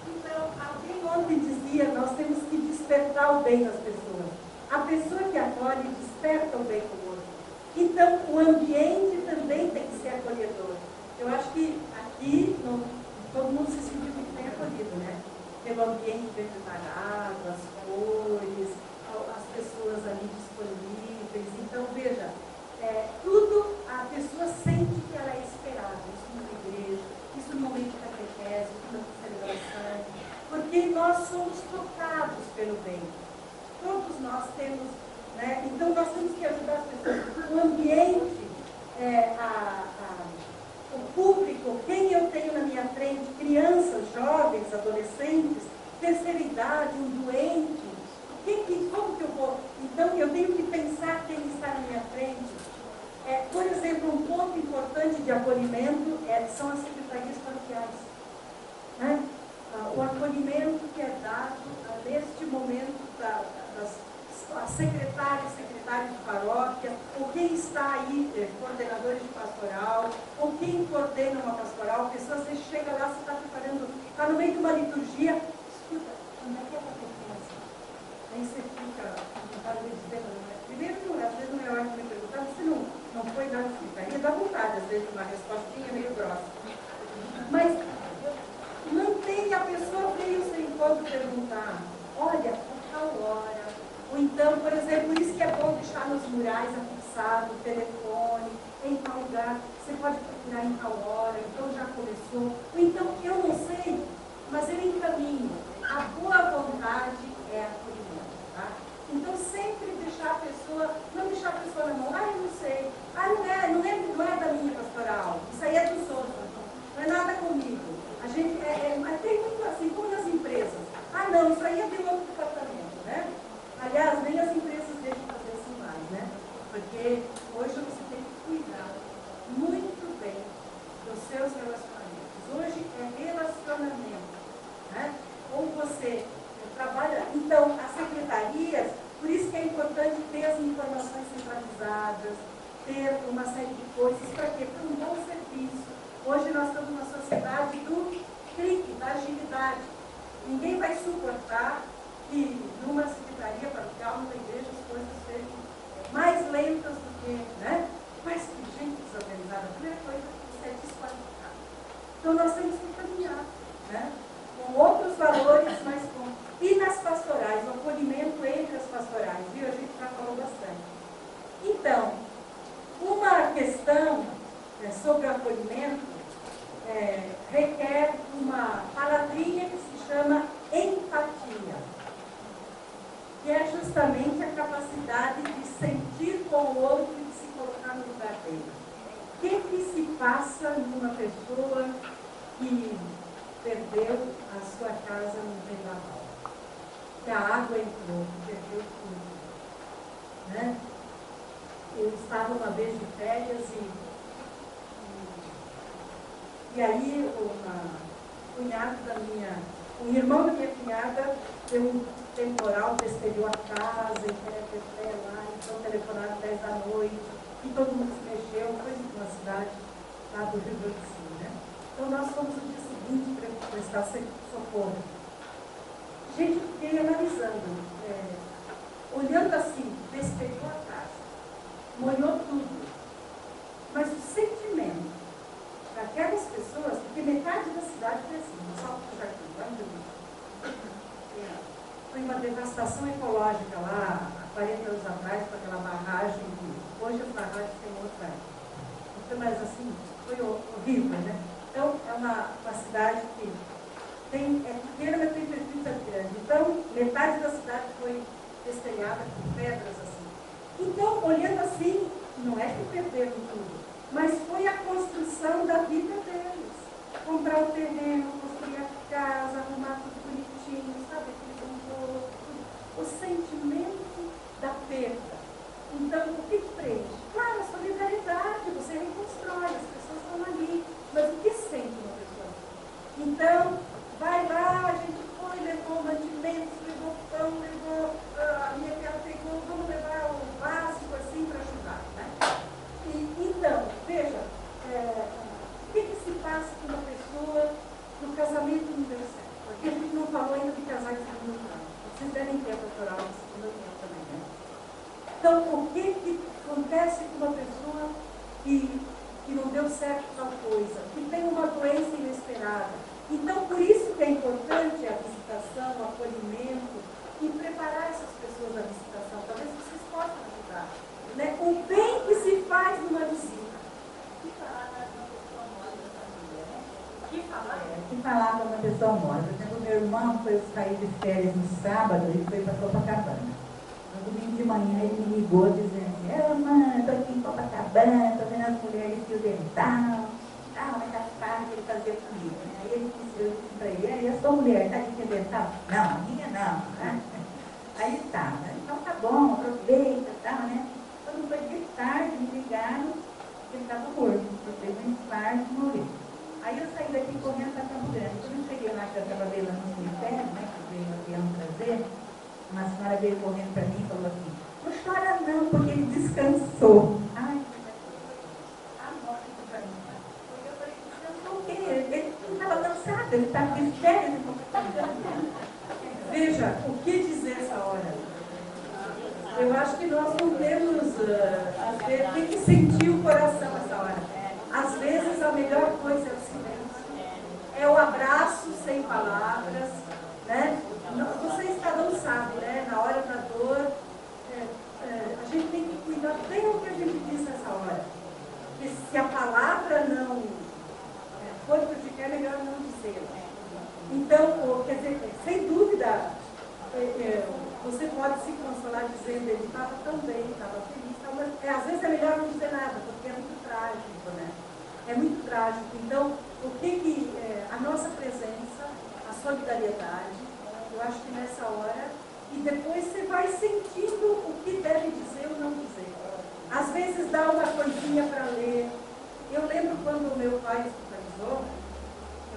Então, alguém ontem dizia, nós temos que despertar o bem das pessoas. A pessoa que acolhe desperta o bem do outro. Então, o ambiente também tem que ser acolhedor. Eu acho que aqui todo mundo se sentiu muito bem acolhido, né? Pelo ambiente bem preparado, as cores, as pessoas ali disponíveis. Então, veja, tudo a pessoa sente que ela é esperada. Isso na igreja, isso no momento da catequese, na celebração. Porque nós somos tocados pelo bem. Todos nós temos, né? Então, nós temos que ajudar as pessoas. O ambiente, o público, quem eu tenho na minha frente, crianças, jovens, adolescentes, terceira idade, um doente, como que eu vou? Então, eu tenho que pensar quem está na minha frente. Por exemplo, um ponto importante de acolhimento são as secretarias paroquiais. Né? O acolhimento que é dado neste momento das secretárias de paróquia, ou quem está aí, coordenadores de pastoral, ou quem coordena uma pastoral, pessoas, você chega lá, você está preparando, está no meio de uma liturgia, escuta, onde é que é a catequese? Aí você fica, primeiro, às vezes não é hora de me perguntar, você não foi dar secretaria, dá vontade, às vezes, uma respostinha meio grossa. Mas mantenha, a pessoa veio sem encontro perguntar, olha, a tal hora. Ou então, por exemplo, isso que é bom deixar nos murais afixado, telefone, em tal lugar, você pode procurar em tal hora, então já começou. Ou então, eu não sei, mas eu encaminho. A boa vontade é acolhimento, tá? Então, sempre deixar a pessoa, não deixar a pessoa na mão, eu não sei, não é da minha pastoral. pastoral. Isso aí é dos outros. Não é nada comigo. A gente tem muito assim, como nas empresas. Ah, não, isso aí é de outro departamento, né? Aliás, nem as empresas deixam fazer assim mais, né? Porque hoje você tem que cuidar muito bem dos seus relacionamentos. Hoje é relacionamento, né? Ou você trabalha... Então, as secretarias, por isso que é importante ter as informações centralizadas, ter uma série de coisas, para quê? Para um bom serviço. Hoje nós estamos numa sociedade do clique, da agilidade. Ninguém vai suportar que numa secretaria paroquial, numa igreja, as coisas sejam mais lentas do que, né? Mas que gente desorganizada, a primeira coisa é desqualificar. Então nós temos que caminhar, né? Com outros valores, mas com... E nas pastorais, o acolhimento entre as pastorais, viu? A gente já falou bastante. Então, uma questão sobre o acolhimento requer uma palavrinha que se chama empatia, que é justamente a capacidade de sentir com o outro e de se colocar no lugar dele. O que se passa numa pessoa que perdeu a sua casa no vendaval? Que a água entrou, que perdeu tudo, né? Eu estava uma vez de férias e aí um irmão da minha cunhada deu um temporal, destelhou a casa, e lá, então telefonaram 10 da noite, e todo mundo se mexeu, foi uma cidade lá do Rio Grande do Sul, né? Então nós fomos no dia seguinte para prestar socorro. Gente, fiquei analisando, olhando assim, destelhou a casa, molhou tudo, mas o sentimento daquelas pessoas, porque metade da cidade foi assim, só o jardim, lá em foi uma devastação ecológica lá, há 40 anos atrás, com aquela barragem, hoje as barragens têm outra, mas assim, foi horrível, né? Então, é uma cidade que é pequena, mas tem perfil grande. Então, metade da cidade foi destelhada com pedras assim. Então, olhando assim, não é que perderam tudo, mas foi a construção da vida deles. Comprar o terreno, construir a casa, arrumar tudo bonitinho, sabe? O sentimento da perda. Então, o que preenche? Claro, a solidariedade, você reconstrói, as pessoas estão ali. Mas o que sente uma pessoa? Então, vai lá, a gente foi, levou mantimentos, levou pão, levou, a minha filha pegou, vamos levar o básico assim para ajudar, né? Então, veja, o que se passa com uma pessoa no casamento não deu certo? Porque a gente não falou ainda de casar em segundo grau. Vocês devem ter a doutoral no segundo grau também, né? Então, o que acontece com uma pessoa que não deu certo tal coisa, que tem uma doença inesperada? Então, por isso que é importante a visitação, o acolhimento e preparar essas pessoas à visitação. Talvez vocês possam ajudar, né? O bem que se faz numa visita. Que falava uma pessoa morta. Por exemplo, meu irmão foi sair de férias no sábado e foi para Copacabana. No domingo de manhã ele me ligou dizendo assim, mãe, estou aqui em Copacabana, estou vendo as mulheres de fio dental, mas tá fácil ele fazer comigo. Aí eu disse para ele, e a sua mulher está de fio dental? Não, a minha não. Né? Aí tá, então tá bom, aproveita, tal, né? Quando foi de tarde, me ligaram que ele estava morto, porque teve um infarto e morreu. Aí eu saí daqui correndo para Campo Grande. Quando eu cheguei lá, que eu estava vendo no cemitério, né, que veio o avião trazer, uma senhora veio correndo para mim e falou assim, não chora não, porque ele descansou. Ai, a morte do caminho. Eu falei, descansou o quê? Ele não estava cansado, ele estava de férias e Veja, o que dizer essa hora? Eu acho que nós não temos, às vezes, tem que sentir o coração essa hora. Às vezes a melhor coisa é o silêncio, é o abraço sem palavras, né? Vocês cada um sabe, né? Na hora da dor, a gente tem que cuidar bem o que a gente diz nessa hora. Porque se a palavra não for prejudicar, é melhor não dizer. Então, quer dizer, sem dúvida, você pode se consolar dizendo ele estava tão bem, estava feliz, mas às vezes é melhor não dizer nada, porque é muito trágico, né? É muito trágico. Então, o que a nossa presença, a solidariedade, eu acho que nessa hora, e depois você vai sentindo o que deve dizer ou não dizer. Às vezes dá uma coisinha para ler. Eu lembro quando o meu pai hospitalizou,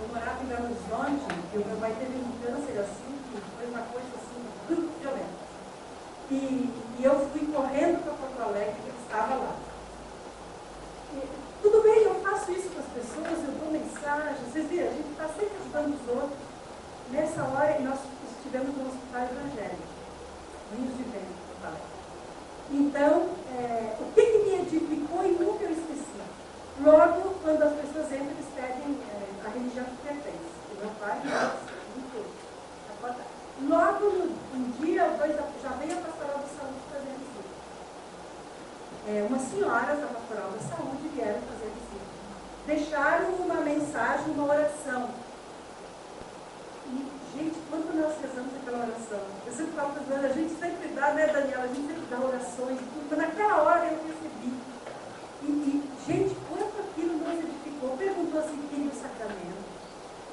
eu morava em Belo Horizonte, e o meu pai teve um câncer assim, que foi uma coisa assim, muito violenta. E eu fui correndo para Porto Alegre, que ele estava lá. E, tudo bem, eu faço isso com as pessoas, eu dou mensagem, vocês viram, a gente está sempre ajudando os outros. Nessa hora, nós estivemos no hospital evangélico, Moinhos de Vento, Porto Alegre. Então, o que me edificou e nunca eu esqueci? Logo, quando as pessoas entram, eles pedem a religião que pertence. O meu pai, logo um dia ou dois, já veio a Pastoral da Saúde fazer visita. Uma senhora da Pastoral da Saúde vieram fazer visita. Deixaram uma mensagem, uma oração. E, gente, quando nós rezamos aquela oração, eu sempre falo para a gente sempre dá, né, Daniela? A gente sempre dá orações, tudo. Naquela hora eu recebi. E, gente, quanto aquilo nos edificou. Perguntou se queria o sacramento,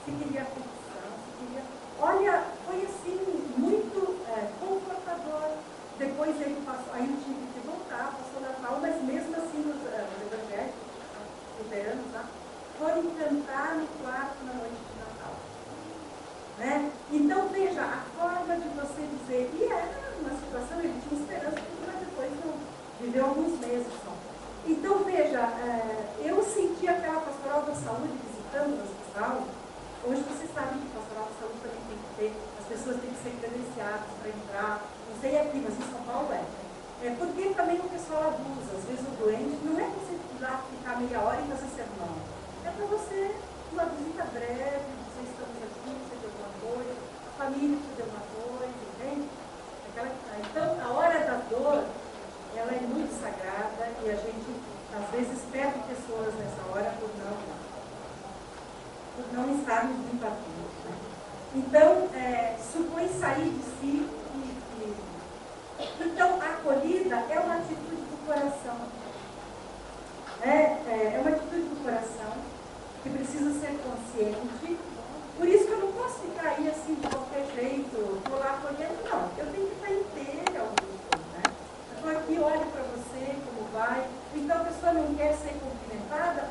se queria a confissão, se queria... Olha, foi assim, muito confortador. Depois ele passou, aí eu tive que voltar, passou Natal, mas mesmo assim os evangélicos, os luteranos lá, foram cantar no quarto na noite de Natal. Né? Então, veja, a forma de você dizer, e era uma situação, ele tinha esperança, mas depois não, viveu alguns meses só. Então, veja, eu senti aquela Pastoral da Saúde visitando o hospital. Hoje vocês sabem que Pastoral da Saúde também tem que ter, as pessoas têm que ser credenciadas para entrar, não sei aqui, mas em São Paulo porque também o pessoal abusa, às vezes o doente, não é para você ir lá ficar meia hora e fazer sermão, é para você, uma visita breve, dizer estamos aqui, você deu alguma coisa, a família te deu uma coisa, entende? Então, a hora da dor, ela é muito sagrada e a gente, às vezes, perde pessoas nessa hora por não estarmos muito atentos. Né? Então, supõe sair de si Então, a acolhida é uma atitude do coração. É uma atitude do coração que precisa ser consciente. Por isso que eu não posso ficar aí assim de qualquer jeito, estou lá acolhendo, não. Eu tenho que estar inteira ao grupo, né? Eu estou aqui, olho para você, como vai. Então a pessoa não quer ser cumprimentada,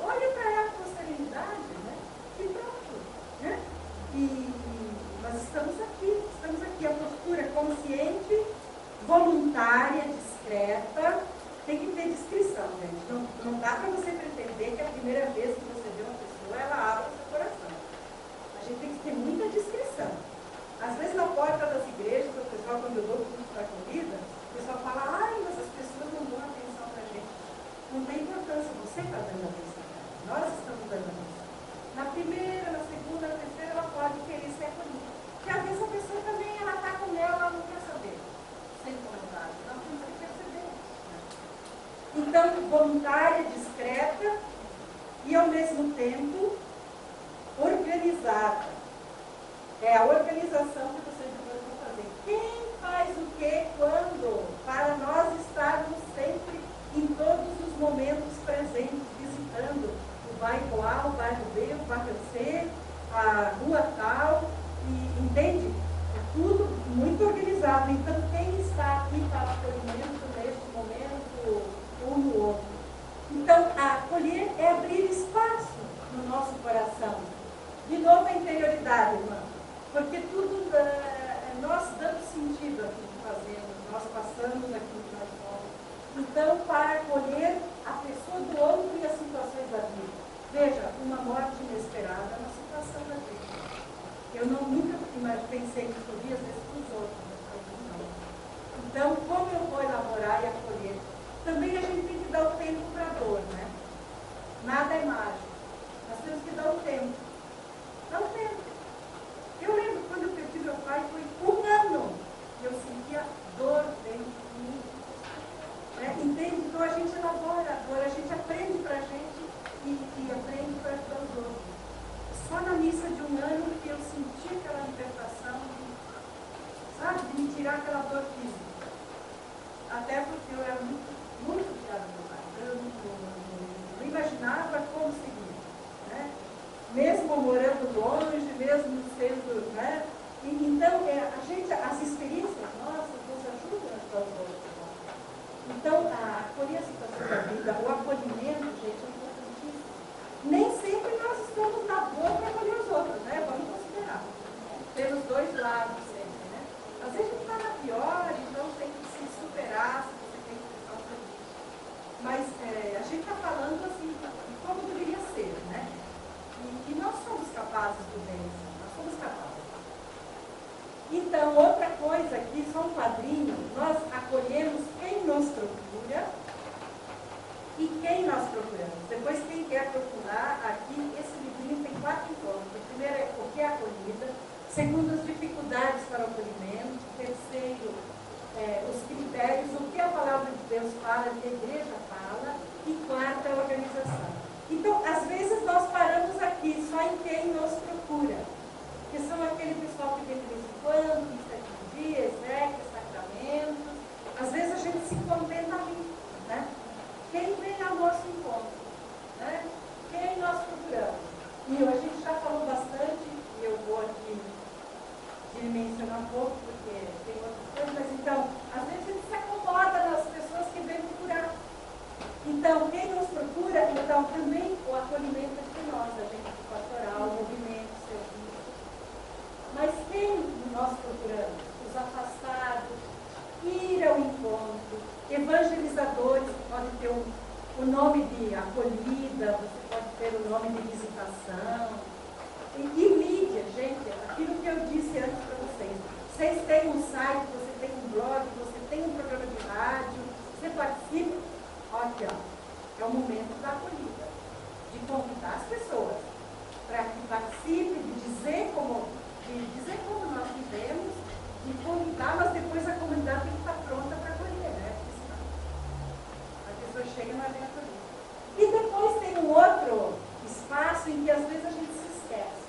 olha para ela com serenidade, né? E pronto, né? Nós estamos aqui, a postura consciente, voluntária, discreta, tem que ter discrição, gente. Não dá para você pretender que a primeira vez que você vê uma pessoa, ela abra o seu coração. A gente tem que ter muita discrição. Às vezes na porta das igrejas, o pessoal, quando eu dou curso para a comida, o pessoal fala, mas as pessoas não dão atenção para a gente. Não tem importância, você está dando atenção para ela. Nós estamos dando atenção. Na primeira, na segunda, na terceira, ela pode querer ser acolhida. Porque às vezes a pessoa também, ela está com ela não quer saber. Sem comentário. Nós temos que perceber isso. Né? Então, voluntária, discreta e, ao mesmo tempo, organizada. É a organização que vocês vão fazer. Quem faz o que, quando? Para nós estarmos sempre, em todos os momentos presentes, visitando o bairro A, o bairro B, o bairro C, a rua tal, e entende? É tudo muito organizado. Então, quem está aqui para acolhimento neste momento ou no outro? Então, acolher é abrir espaço no nosso coração. De novo, a interioridade, irmã. Porque tudo, nós damos sentido àquilo que fazemos, nós passamos aquilo que nós somos. Então, para acolher a pessoa do outro e as situações da vida. Veja, uma morte inesperada é uma situação da vida. Eu nunca pensei que podia, às vezes, para os outros, mas para mim não. Então, como eu vou elaborar e acolher? Também a gente tem que dar o tempo para a dor, né? Nada é mágico. Nós temos que dar o tempo. Dá o tempo. Eu lembro quando eu perdi meu pai, foi 1 ano. E eu sentia dor dentro de mim. Entende? Então a gente elabora a dor, a gente aprende para a gente e aprende para ajudar os outros. Só na missa de 1 ano que eu senti aquela libertação, de me tirar aquela dor física. Até porque eu era muito ligada ao meu pai. Eu não imaginava mesmo morando longe, mesmo sendo, né? Então, as experiências nossas nos ajudam a ajudar os outros. Então, acolher a situação da vida, o acolhimento, gente, é importantíssimo. Nem sempre nós estamos na boa para acolher os outros, né? Vamos considerar. Temos dois lados sempre, né? Às vezes a gente está na pior, então tem que se superar, você tem que prestar um serviço. Mas a gente está falando assim, de como deveria ser, né? E nós somos capazes do bem, nós somos capazes. Então, outra coisa aqui, só um quadrinho, nós acolhemos quem nos procura e quem nós procuramos. Depois, quem quer aprofundar, aqui, esse livrinho tem 4 encontros. O primeiro é o que é acolhida, segundo, as dificuldades para o acolhimento, terceiro, os critérios, o que a palavra de Deus fala, o que a igreja fala, e quarto, a organização. Então, às vezes, nós paramos aqui, só em quem nos procura, que são aquele pessoal que vem de vez em quando, 27 dias, né, sacramentos. Às vezes a gente se contenta ali, né? Quem vem ao nosso encontro, né? Quem nós procuramos. E a gente já falou bastante, e eu vou aqui mencionar um pouco, porque tem outras coisas, mas então, às vezes a gente se acomoda nas pessoas que vêm procurar. Então, quem nos procura, então também o acolhimento é de nós, a gente pastoral, o movimento, o serviço. Mas quem nós procuramos? Os afastados, ir ao encontro, evangelizadores, que podem ter o nome de acolhida, você pode ter o nome de visitação. E mídia, gente, aquilo que eu disse antes para vocês. Vocês têm um site, você tem um blog, você tem um programa de rádio, você participa. Aqui, ó, é o momento da acolhida, de convidar as pessoas para que participem, de dizer como nós vivemos, de convidar, mas depois a comunidade tem que estar pronta para acolher, né? Porque senão a pessoa chega e não é bem acolhida. E depois tem um outro espaço em que às vezes a gente se esquece.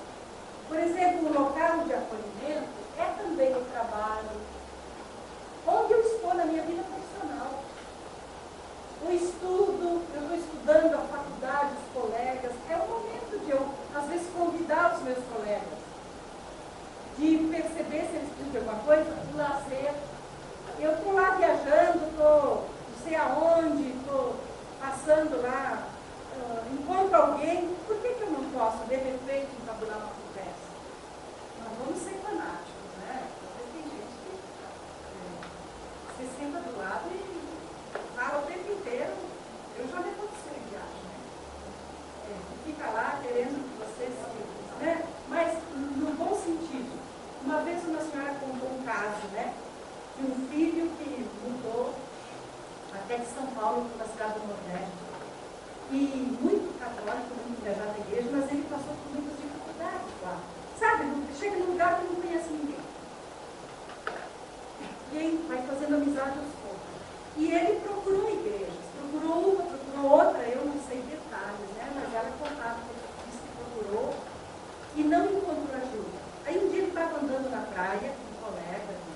Por exemplo, o local de acolhimento é também o trabalho, onde eu estou na minha vida profissional. O estudo, eu estou estudando a faculdade, os colegas, é o momento de eu, às vezes, convidar os meus colegas, de perceber se eles precisam de alguma coisa, o lazer. Eu estou lá viajando, estou não sei aonde, estou passando lá, encontro alguém, por que eu não posso, de repente, encabular uma conversa? Não vamos ser fanáticos, né? Às vezes tem gente que se senta do lado e fala o tempo inteiro. Eu já me aconteceu em viagem, né? Fica lá querendo que você se... né? Mas no bom sentido. Uma vez uma senhora contou um caso, né? De um filho que mudou até de São Paulo para a cidade do Nordeste. E muito católico, muito engajado na igreja, mas ele passou por muitas dificuldades lá. Sabe, chega num lugar que não conhece ninguém. E aí vai fazendo amizade aos poucos. E ele procurou igrejas, procurou uma, procurou outra, eu não sei detalhes, né? Mas ela contava que ele disse que procurou e não encontrou ajuda. Aí um dia ele estava andando na praia, com um colega de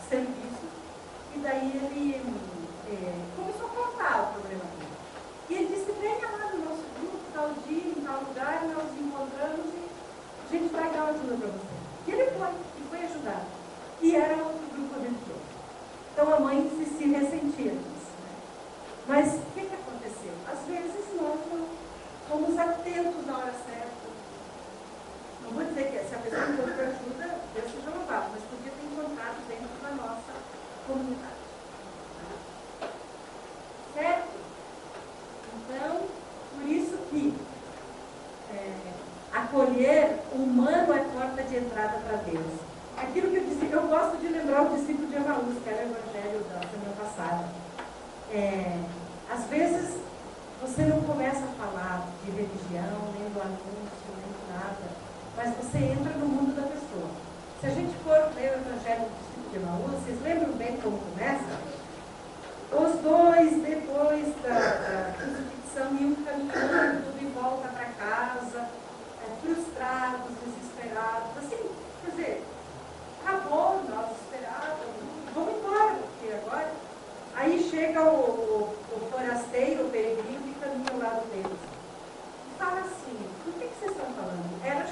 serviço, e daí ele começou a contar o problema dele. E ele disse, venha lá no nosso grupo, tal dia, em tal lugar, nós nos encontramos e a gente vai dar ajuda para você. E ele foi ajudar. E era outro grupo religioso. Então a mãe se ressentia disso. Né? Mas o que aconteceu? Às vezes nós não fomos atentos na hora certa. Não vou dizer que se a pessoa encontrou ajuda, Deus seja louvado, mas podia ter encontrado dentro da nossa comunidade. Certo? Então, por isso que acolher humano é porta de entrada para Deus. Aquilo que eu disse, eu gosto de lembrar o discípulo de Emaús, que era o evangelho da semana passada. Às vezes, você não começa a falar de religião, nem do anúncio, nem de nada, mas você entra no mundo da pessoa. Se a gente for ler o evangelho do discípulo de Emaús, vocês lembram bem como começa? Os dois, depois da crucifixão, iam caminhando de volta para casa, frustrados, desesperados, assim, quer dizer, acabou, nós esperávamos, vamos embora, porque agora... Aí chega o forasteiro, o peregrino, que caminha ao lado deles. E fala assim, por que vocês estão falando? Era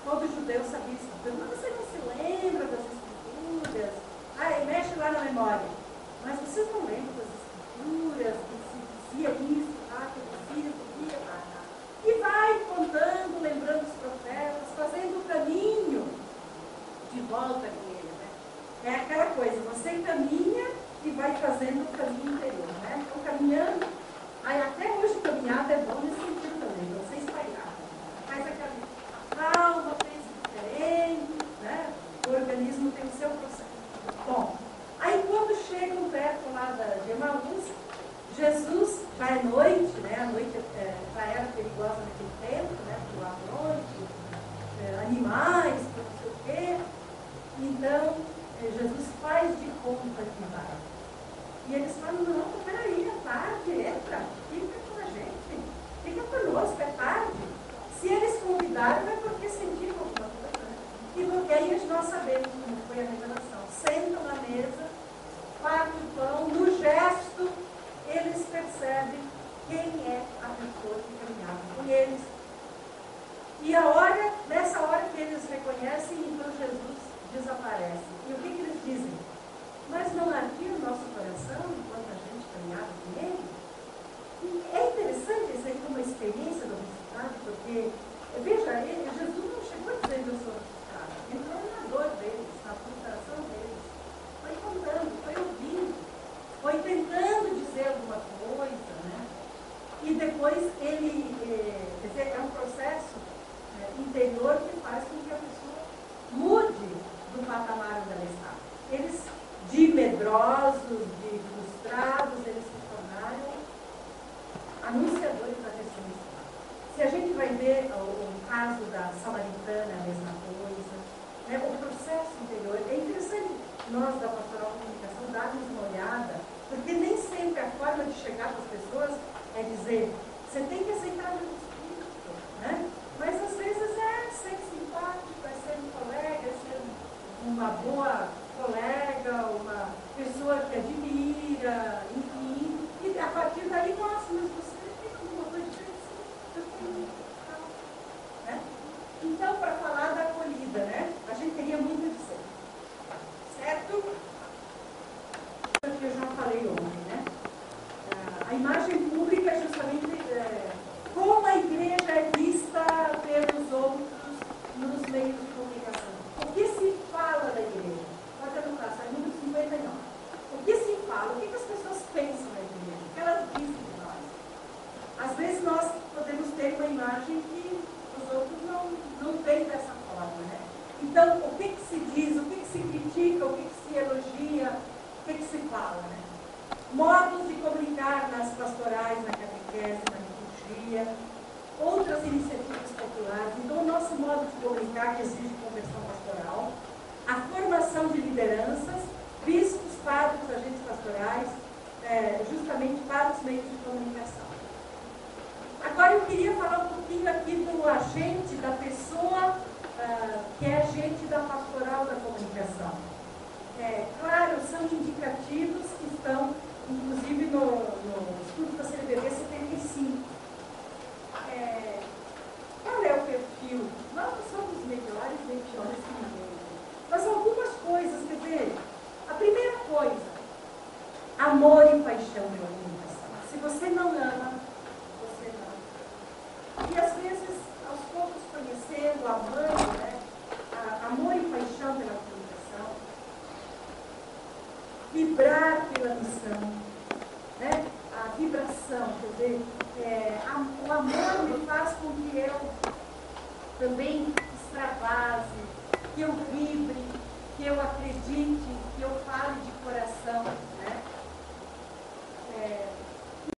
todo judeu sabia isso. Mas você não se lembra das escrituras? Ah, mexe lá na memória. Mas vocês não lembram das escrituras, que se dizia isso, que dizia, e vai contando, lembrando os profetas, fazendo o caminho de volta com ele, né? É aquela coisa, você caminha e vai fazendo o caminho interior, né? Então, caminhando, aí até hoje caminhada é bom nesse sentido também, você espalhar. Faz aquela calma, pensa diferente, né? O organismo tem o seu processo. Bom, aí quando chegam perto lá de Emaús, Jesus, já é noite, né? A noite já era perigosa naquele tempo, né? Por lá à noite, animais, por não sei o quê. Então, Jesus faz de conta que vai. E eles falam, não, peraí, é tarde, entra, fica com a gente, fica conosco, é tarde. Se eles convidaram, é porque sentiram alguma coisa, né? E porque aí nós sabemos como foi a revelação. Sentam na mesa, partem o pão, no gesto, eles percebem quem é a pessoa que caminhava com eles. E nessa hora que eles reconhecem, então Jesus desaparece. E o que eles dizem? Mas não ardia o nosso coração enquanto a gente caminhava com ele? E é interessante isso aí como uma experiência do ressuscitado, porque, veja, Jesus não chegou dizendo eu sou ressuscitado, entrou na dor deles, na frustração deles, foi contando, foi ouvindo, foi tentando dizer alguma coisa, né? E depois ele, quer dizer, é um processo interior que faz com que a pessoa mude do patamar onde ela está. Eles, de medrosos, de frustrados, eles se tornaram anunciadores da ressurreição. Se a gente vai ver o caso da Samaritana, a mesma coisa, né? O processo interior, é interessante nós da Pastoral Comunicação darmos uma olhada, porque nem sempre a forma de chegar para as pessoas é dizer, você tem que aceitar Jesus Cristo, né? Mas às vezes é ser simpático, é ser um colega, é ser uma boa colega, uma pessoa que admira, enfim, e a partir daí, nossa, mas você tem alguma coisa diferente? Né? Então, para falar da acolhida, né? A gente teria muito a dizer. Certo? Que eu já falei ontem, né? A imagem pública é justamente como a igreja é vista pelos outros nos meios de comunicação. O que se fala da igreja? Pode anotar, sai número 59. O que se fala? O que as pessoas pensam da igreja? O que elas dizem de nós? Às vezes nós podemos ter uma imagem que os outros não veem dessa forma, né? Então, o que se diz, o que se critica, o que se elogia, o que se fala, né? Modos de comunicar nas pastorais, na catequese, na liturgia, outras iniciativas populares. Então, o nosso modo de comunicar, que exige conversão pastoral, a formação de lideranças, bispos, padres, agentes pastorais, justamente para os meios de comunicação. Agora, eu queria falar um pouquinho aqui do agente, da pessoa que é agente da pastoral da comunicação. Claro, são indicativos que estão, inclusive, no estudo da CNBB 75. Qual é o perfil? Nós não somos melhores nem piores que ninguém. Mas algumas coisas, quer dizer, a primeira coisa, amor e paixão pela comunicação. Se você não ama, você não. E às vezes, aos poucos conhecendo, amando, né? Amor e paixão pela comunicação, vibrar pela missão, né? A vibração, quer dizer, o amor me faz com que eu também extravase, que eu vibre, que eu acredite,